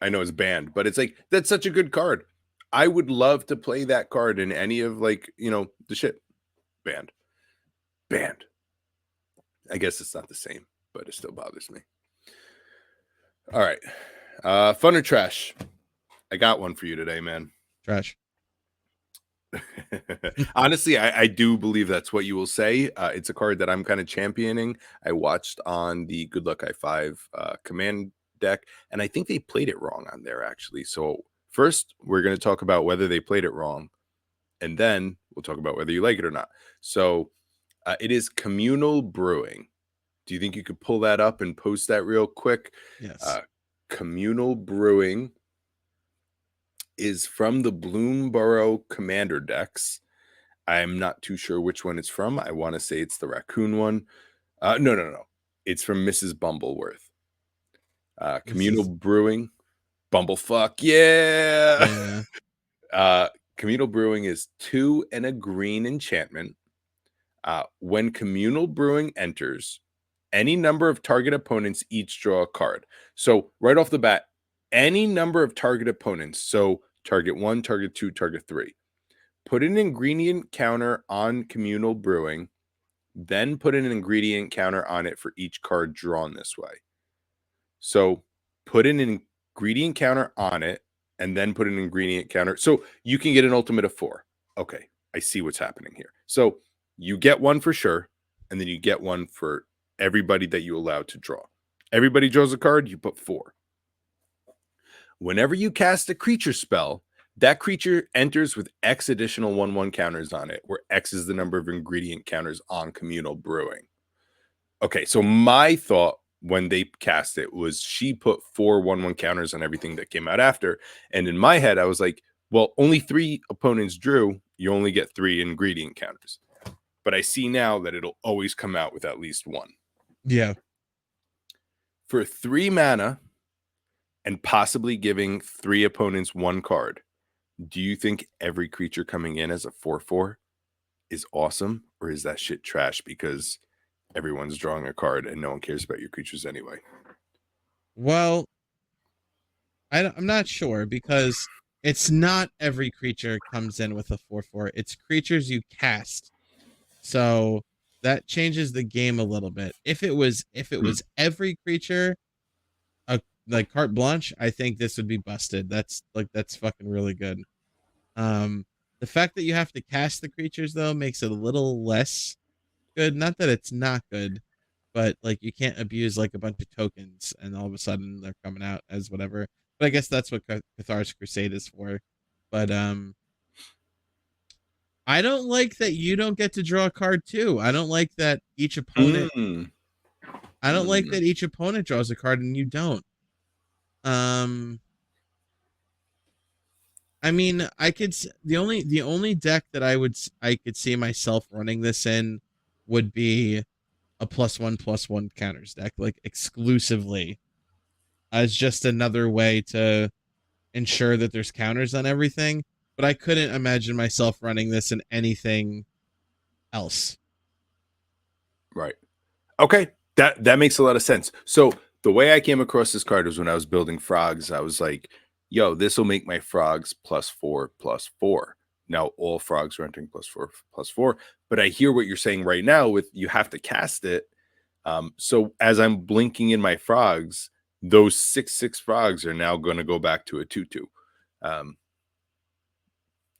A: I know it's banned, but it's like that's such a good card. I would love to play that card in any of the shit. Banned. I guess it's not the same, but it still bothers me. All right. Fun or trash? I got one for you today, man.
B: Trash.
A: Honestly, I do believe that's what you will say. It's a card that I'm kind of championing. I watched on the Good Luck I5 command deck, and I think they played it wrong on there, actually. So first, we're going to talk about whether they played it wrong, and then we'll talk about whether you like it or not. So it is Communal Brewing. Do you think you could pull that up and post that real quick?
B: Yes.
A: Communal Brewing is from the Bloomborough Commander decks. I'm not too sure which one it's from. I want to say it's the raccoon one. No. It's from Mrs. Bumbleworth. Communal Brewing. Bumblefuck. Yeah. Communal Brewing is 2 and a green enchantment. When Communal Brewing enters, any number of target opponents each draw a card. So right off the bat, any number of target opponents. So target 1, target 2, target 3. Put an ingredient counter on Communal Brewing, then put an ingredient counter on it for each card drawn this way. So put an ingredient counter on it, and then put an ingredient counter. So you can get an ultimate of 4. Okay, I see what's happening here. So you get one for sure, and then you get one for everybody that you allow to draw. Everybody draws a card, you put 4. Whenever you cast a creature spell, that creature enters with X additional 1/1 counters on it, where X is the number of ingredient counters on Communal Brewing. Okay, so my thought when they cast it was she put 4 1/1 counters on everything that came out after. And in my head, I was like, well, only 3 opponents drew. You only get 3 ingredient counters. but I see now that it'll always come out with at least one.
B: Yeah.
A: For 3 mana and possibly giving 3 opponents 1 card, do you think every creature coming in as a 4/4 is awesome, or is that shit trash because everyone's drawing a card and no one cares about your creatures anyway?
B: Well, I'm not sure because it's not every creature comes in with a 4/4. It's creatures you cast. So that changes the game a little bit. If it was every creature, like carte blanche, I think this would be busted. That's fucking really good. The fact that you have to cast the creatures though makes it a little less good. Not that it's not good, but like you can't abuse like a bunch of tokens and all of a sudden they're coming out as whatever. But I guess that's what Cathar's Crusade is for. But I don't like that you don't get to draw a card too. I don't like that each opponent. I don't like that each opponent draws a card and you don't. I mean, the only deck that I could see myself running this in would be a +1/+1 counters deck, like exclusively as just another way to ensure that there's counters on everything. But I couldn't imagine myself running this in anything else.
A: Right. Okay. That makes a lot of sense. So the way I came across this card was when I was building frogs. I was like, yo, this will make my frogs +4/+4. Now all frogs are entering +4/+4. But I hear what you're saying right now with you have to cast it. So as I'm blinking in my frogs, those 6/6 frogs are now going to go back to a 2/2.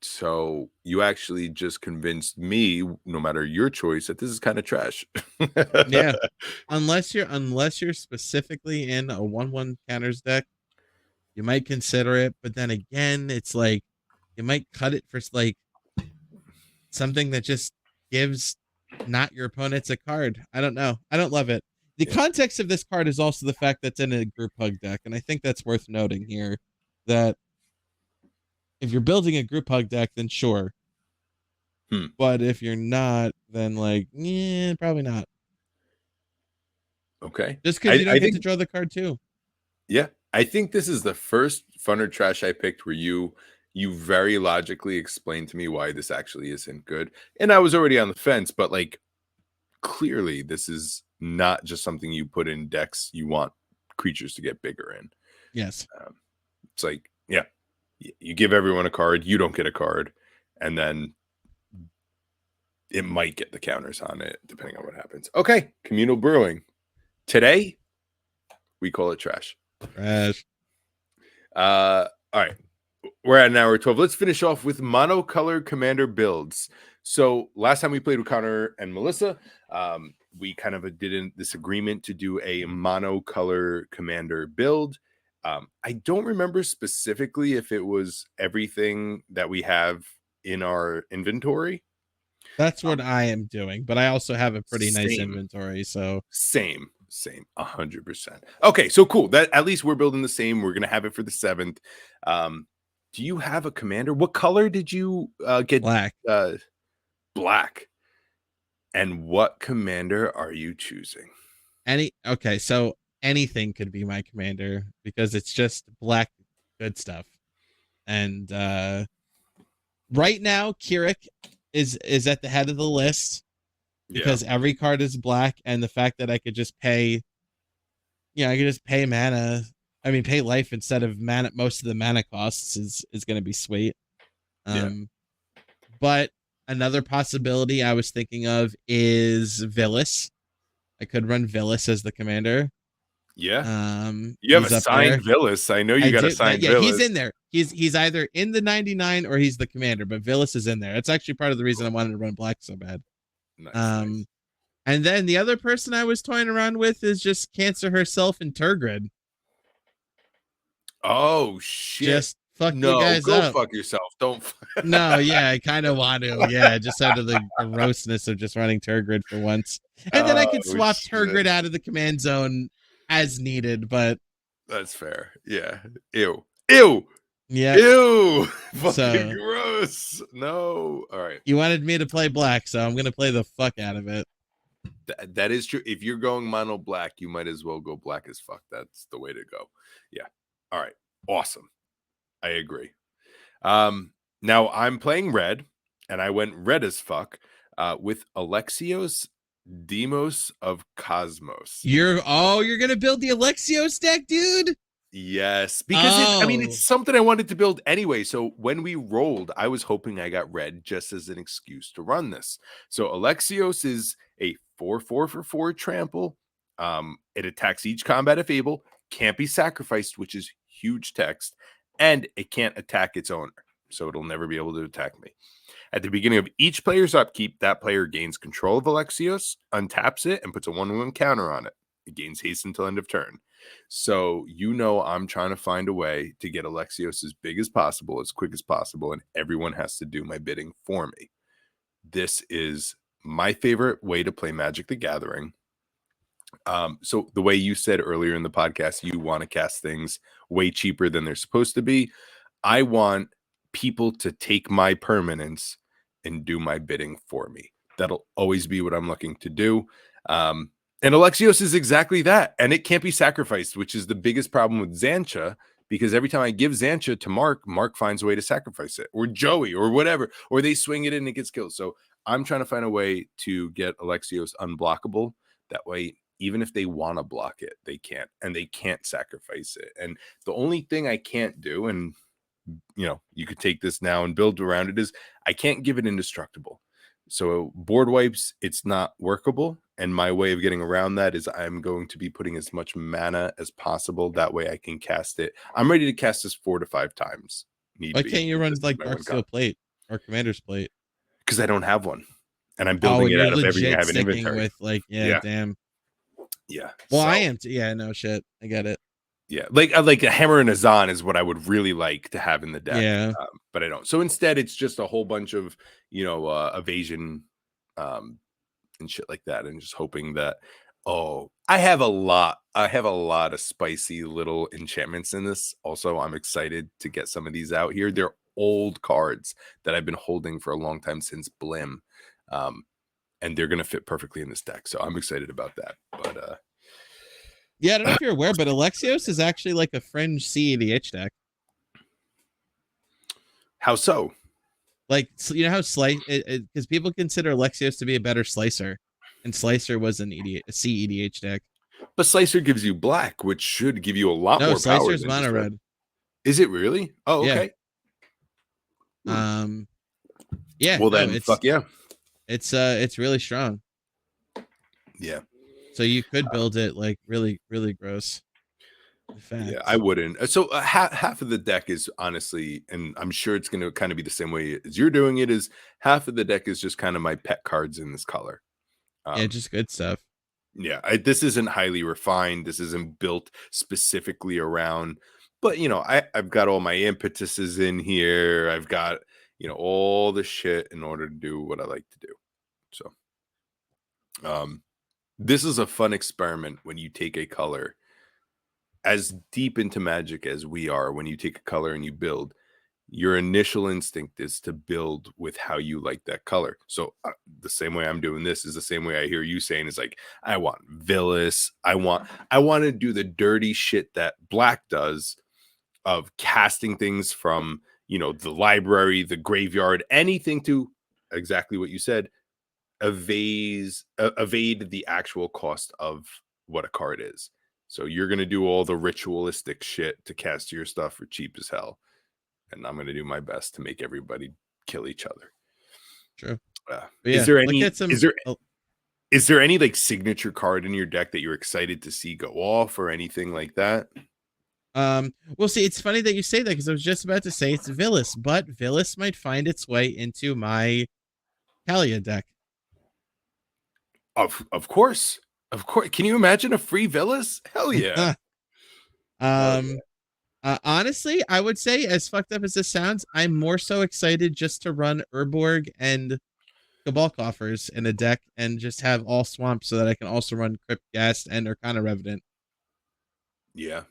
A: So you actually just convinced me, no matter your choice, that this is kind of trash.
B: Yeah. Unless you're specifically in a 1/1 counters deck, you might consider it, but then again, it's like you might cut it for like something that just gives not your opponents a card. I don't know. I don't love it. The context of this card is also the fact that's in a group hug deck, and I think that's worth noting here that if you're building a group hug deck, then sure. But if you're not, then like, yeah, probably not.
A: Okay.
B: Just because you don't get to draw the card too.
A: Yeah. I think this is the first fun or trash I picked where you very logically explained to me why this actually isn't good. And I was already on the fence, but like clearly this is not just something you put in decks you want creatures to get bigger in.
B: Yes.
A: It's like, yeah, you give everyone a card, you don't get a card, and then it might get the counters on it depending on what happens. Okay, communal brewing. Today, we call it trash.
B: Trash.
A: All right. We're at an hour 12. Let's finish off with monocolor commander builds. So last time we played with Connor and Melissa, we kind of did this agreement to do a monocolor commander build. I don't remember specifically if it was everything that we have in our inventory.
B: That's what I am doing, but I also have a pretty nice inventory. So
A: same, 100%. Okay, so cool. That at least we're building the same. We're gonna have it for the 7th. Do you have a commander? What color did you get?
B: Black.
A: Black. And what commander are you choosing?
B: Okay, so anything could be my commander because it's just black good stuff. And right now, Kirik is at the head of the list because every card is black, and the fact that I could just pay, I could just pay mana. I mean, pay life instead of mana. Most of the mana costs is going to be sweet. But another possibility I was thinking of is Villas. I could run Villas as the commander.
A: Yeah. You have a signed Villas. I know you got a signed Villas.
B: He's in there. He's either in the 99 or he's the commander, but Villas is in there. That's actually part of the reason I wanted to run black so bad.
A: Nice.
B: And then the other person I was toying around with is just Cancer herself and Turgid.
A: Oh shit.
B: Just fuck you guys up.
A: Go fuck yourself. Don't.
B: No, yeah, I kind of want to. Yeah, just out of the grossness of just running Turgid for once. And then I could swap Turgid out of the command zone as needed, but
A: that's fair. Yeah. Ew.
B: Yeah.
A: Ew, fucking
B: So
A: gross. No. All right.
B: you wanted me to play black, so I'm gonna play the fuck out of it.
A: That is true. If you're going mono black, you might as well go black as fuck. That's the way to go. Yeah. All right. Awesome. I agree. Now I'm playing red, and I went red as fuck with Alexios Demos of Cosmos.
B: You're gonna build the Alexios deck, dude?
A: Yes, because I mean,
B: Oh,
A: it's something I wanted to build anyway. So when we rolled, I was hoping I got red just as an excuse to run this. So Alexios is a 4/4 for 4 trample. It attacks each combat if able, can't be sacrificed, which is huge text, and it can't attack its owner. So it'll never be able to attack me. At the beginning of each player's upkeep, that player gains control of Alexios, untaps it, and puts a 1/1 counter on it. It gains haste until end of turn. So I'm trying to find a way to get Alexios as big as possible, as quick as possible, and everyone has to do my bidding for me. This is my favorite way to play Magic the Gathering. So the way you said earlier in the podcast, you want to cast things way cheaper than they're supposed to be. I want people to take my permanence and do my bidding for me. That'll always be what I'm looking to do. And Alexios is exactly that. And it can't be sacrificed, which is the biggest problem with Xancha, because every time I give Xancha to Mark, Mark finds a way to sacrifice it, or Joey, or whatever, or they swing it in and it gets killed. So I'm trying to find a way to get Alexios unblockable. That way, even if they want to block it, they can't, and they can't sacrifice it. And the only thing I can't do, and you could take this now and build around it, is I can't give it indestructible. So board wipes, it's not workable. And my way of getting around that is I'm going to be putting as much mana as possible. That way I can cast it. I'm ready to cast this 4 to 5 times. Need
B: why
A: be.
B: can't you run like Darksteel Plate or Commander's Plate?
A: Because I don't have one. And I'm
B: Oh,
A: building
B: and
A: it
B: you're
A: out of everything I
B: legit
A: have in
B: sticking
A: inventory.
B: with
A: Yeah.
B: damn.
A: Yeah.
B: Well, I am. Yeah, no shit. I get it.
A: Yeah, like a Hammer and a Zahn is what I would really like to have in the deck.
B: Yeah.
A: But I don't. So instead, it's just a whole bunch of evasion and shit like that, and just hoping that. Oh, I have a lot. I have a lot of spicy little enchantments in this. Also, I'm excited to get some of these out here. They're old cards that I've been holding for a long time since Blim, and they're gonna fit perfectly in this deck. So I'm excited about that. But
B: Yeah, I don't know if you're aware, but Alexios is actually like a fringe CEDH deck.
A: how so?
B: Like, you know how slice, because people consider Alexios to be a better slicer, and slicer was a CEDH deck.
A: But Slicer gives you black, which should give you a lot
B: No,
A: more power
B: slicer's
A: than
B: mono
A: just red.
B: red.
A: Is it really? Oh,
B: Yeah.
A: okay.
B: Yeah.
A: Well,
B: no,
A: then, fuck yeah.
B: It's really strong.
A: Yeah.
B: So you could build it like really, really gross. In fact.
A: Yeah, I wouldn't. So half of the deck is honestly, and I'm sure it's going to kind of be the same way as you're doing it, is half of the deck is just kind of my pet cards in this color.
B: Yeah, just good stuff.
A: Yeah, this isn't highly refined. This isn't built specifically around, but I've got all my impetuses in here. I've got all the shit in order to do what I like to do. So, this is a fun experiment when you take a color as deep into Magic as we are. When you take a color and you build, your initial instinct is to build with how you like that color. So the same way I'm doing this is the same way I hear you saying is like, I want Villas. I want to do the dirty shit that black does of casting things from, the library, the graveyard, anything to exactly what you said, evade the actual cost of what a card is. So you're going to do all the ritualistic shit to cast your stuff for cheap as hell. And I'm going to do my best to make everybody kill each other.
B: True.
A: Is
B: yeah,
A: there any?
B: look at some,
A: is there any like signature card in your deck that you're excited to see go off or anything like that?
B: Well, see, it's funny that you say that because I was just about to say it's Villas, but Villas might find its way into my Kalia deck.
A: Of course. Can you imagine a free Villas? Hell yeah.
B: Honestly, I would say, as fucked up as this sounds, I'm more so excited just to run Urborg and Cabal Coffers in a deck and just have all swamps so that I can also run Crypt Ghast and Arcana Revenant.
A: Yeah.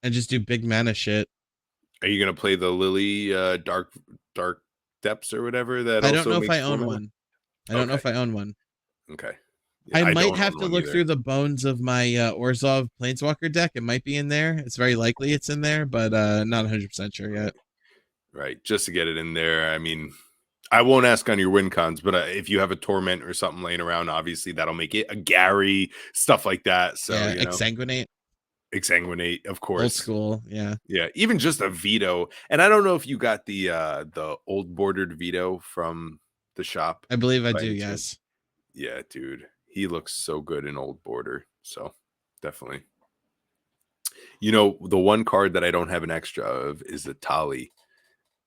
B: And just do big mana shit.
A: Are you gonna play the Lily Dark Depths or whatever that
B: I don't
A: also
B: know if
A: makes
B: I
A: 4
B: own
A: mana?
B: one. I don't know
A: Okay.
B: if I own one.
A: Okay. Yeah,
B: I
A: I
B: might
A: don't
B: have
A: own
B: to
A: one
B: look
A: either.
B: through the bones of my Orzhov Planeswalker deck. It might be in there. It's very likely it's in there, but not 100% sure yet.
A: Right. Just to get it in there. I mean, I won't ask on your win cons, but if you have a Torment or something laying around, obviously that'll make it a Gary, stuff like that. So,
B: Yeah, Exsanguinate,
A: Exsanguinate, of
B: old
A: course.
B: school. Yeah.
A: Yeah, even just a veto. And I don't know if you got the old bordered veto from the shop
B: I believe I
A: by
B: do,
A: any chance.
B: yes.
A: Yeah, dude. He looks so good in old border. So definitely. The one card that I don't have an extra of is the Tali.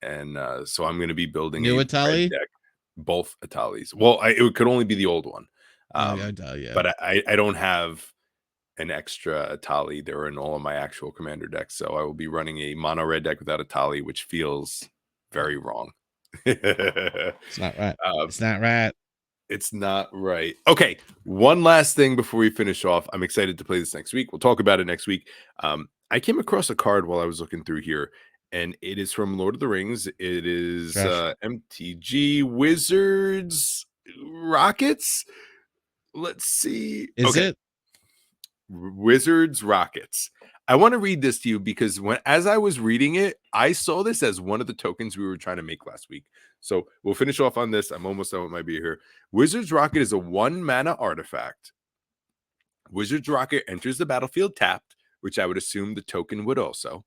A: And so I'm going to be building
B: New
A: a red
B: Atali?
A: deck, both Atalis. Well, it could only be the old one.
B: Oh, yeah.
A: But I don't have an extra Atali. They're in all of my actual commander decks. So I will be running a mono red deck without Atali, which feels very wrong.
B: It's not right. It's not right.
A: It's not right. Okay, one last thing before we finish off. I'm excited to play this next week. We'll talk about it next week. I came across a card while I was looking through here, and it is from Lord of the Rings. It is MTG Wizards Rockets. Let's see.
B: Is it?
A: Wizards Rockets. I want to read this to you because as I was reading it, I saw this as one of the tokens we were trying to make last week. So we'll finish off on this. I'm almost done with my beer here. Wizards Rocket is a 1-mana artifact. Wizards Rocket enters the battlefield tapped, which I would assume the token would also.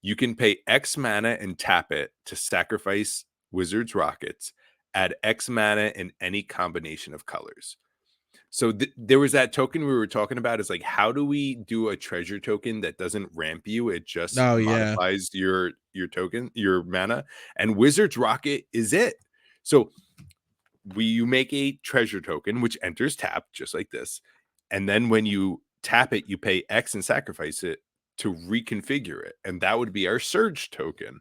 A: You can pay X mana and tap it to sacrifice Wizards Rockets. Add X mana in any combination of colors. So there was that token we were talking about. Is like, how do we do a treasure token that doesn't ramp you? It just modifies your token, your mana. And Wizard's Rocket is it. So you make a treasure token which enters tap just like this, and then when you tap it, you pay X and sacrifice it to reconfigure it, and that would be our surge token.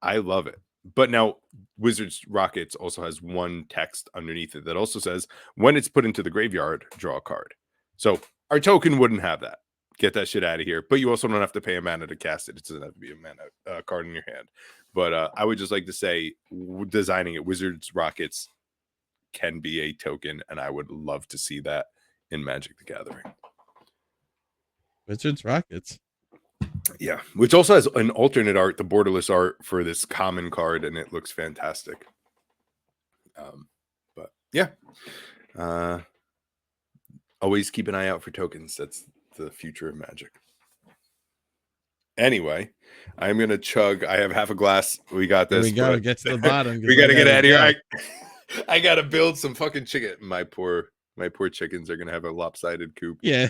A: I love it. But now Wizards Rockets also has one text underneath it that also says, when it's put into the graveyard, draw a card. So our token wouldn't have that. Get that shit out of here. But you also don't have to pay a mana to cast it. It doesn't have to be a mana card in your hand. But I would just like to say, designing it, Wizards Rockets can be a token, and I would love to see that in Magic the Gathering.
B: Wizards Rockets.
A: Yeah, which also has an alternate art, the borderless art for this common card, and it looks fantastic. But yeah, always keep an eye out for tokens. That's the future of Magic. Anyway, I'm gonna chug. I have half a glass. We got this.
B: Here we go. Get to the bottom.
A: We gotta get out of here. I gotta build some fucking chicken. My poor chickens are gonna have a lopsided coop.
B: Yeah.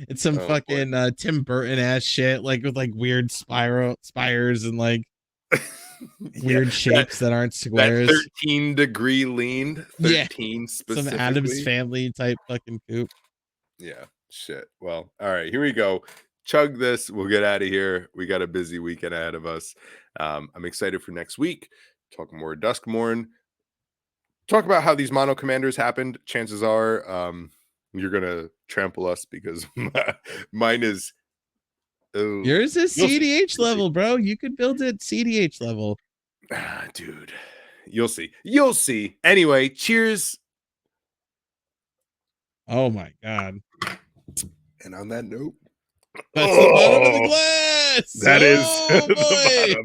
B: It's some fucking Tim Burton ass shit, like with like weird spires and like weird shapes that aren't squares.
A: That 13-degree leaned. 13 specifically.
B: Some Addams Family type fucking coop.
A: Yeah, shit. Well, all right, here we go. Chug this. We'll get out of here. We got a busy weekend ahead of us. I'm excited for next week. Talk more Duskmourn. Talk about how these mono commanders happened. Chances are you're gonna trample us because mine is
B: yours is CDH level, bro. You could build it CDH level.
A: Dude, you'll see. Anyway, cheers.
B: Oh my god.
A: And on that note,
B: that's the bottom of the glass.
A: That is the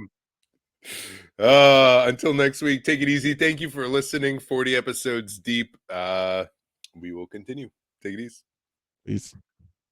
A: bottom. Until next week, take it easy. Thank you for listening. 40 episodes deep. We will continue. Take it easy.
B: Peace.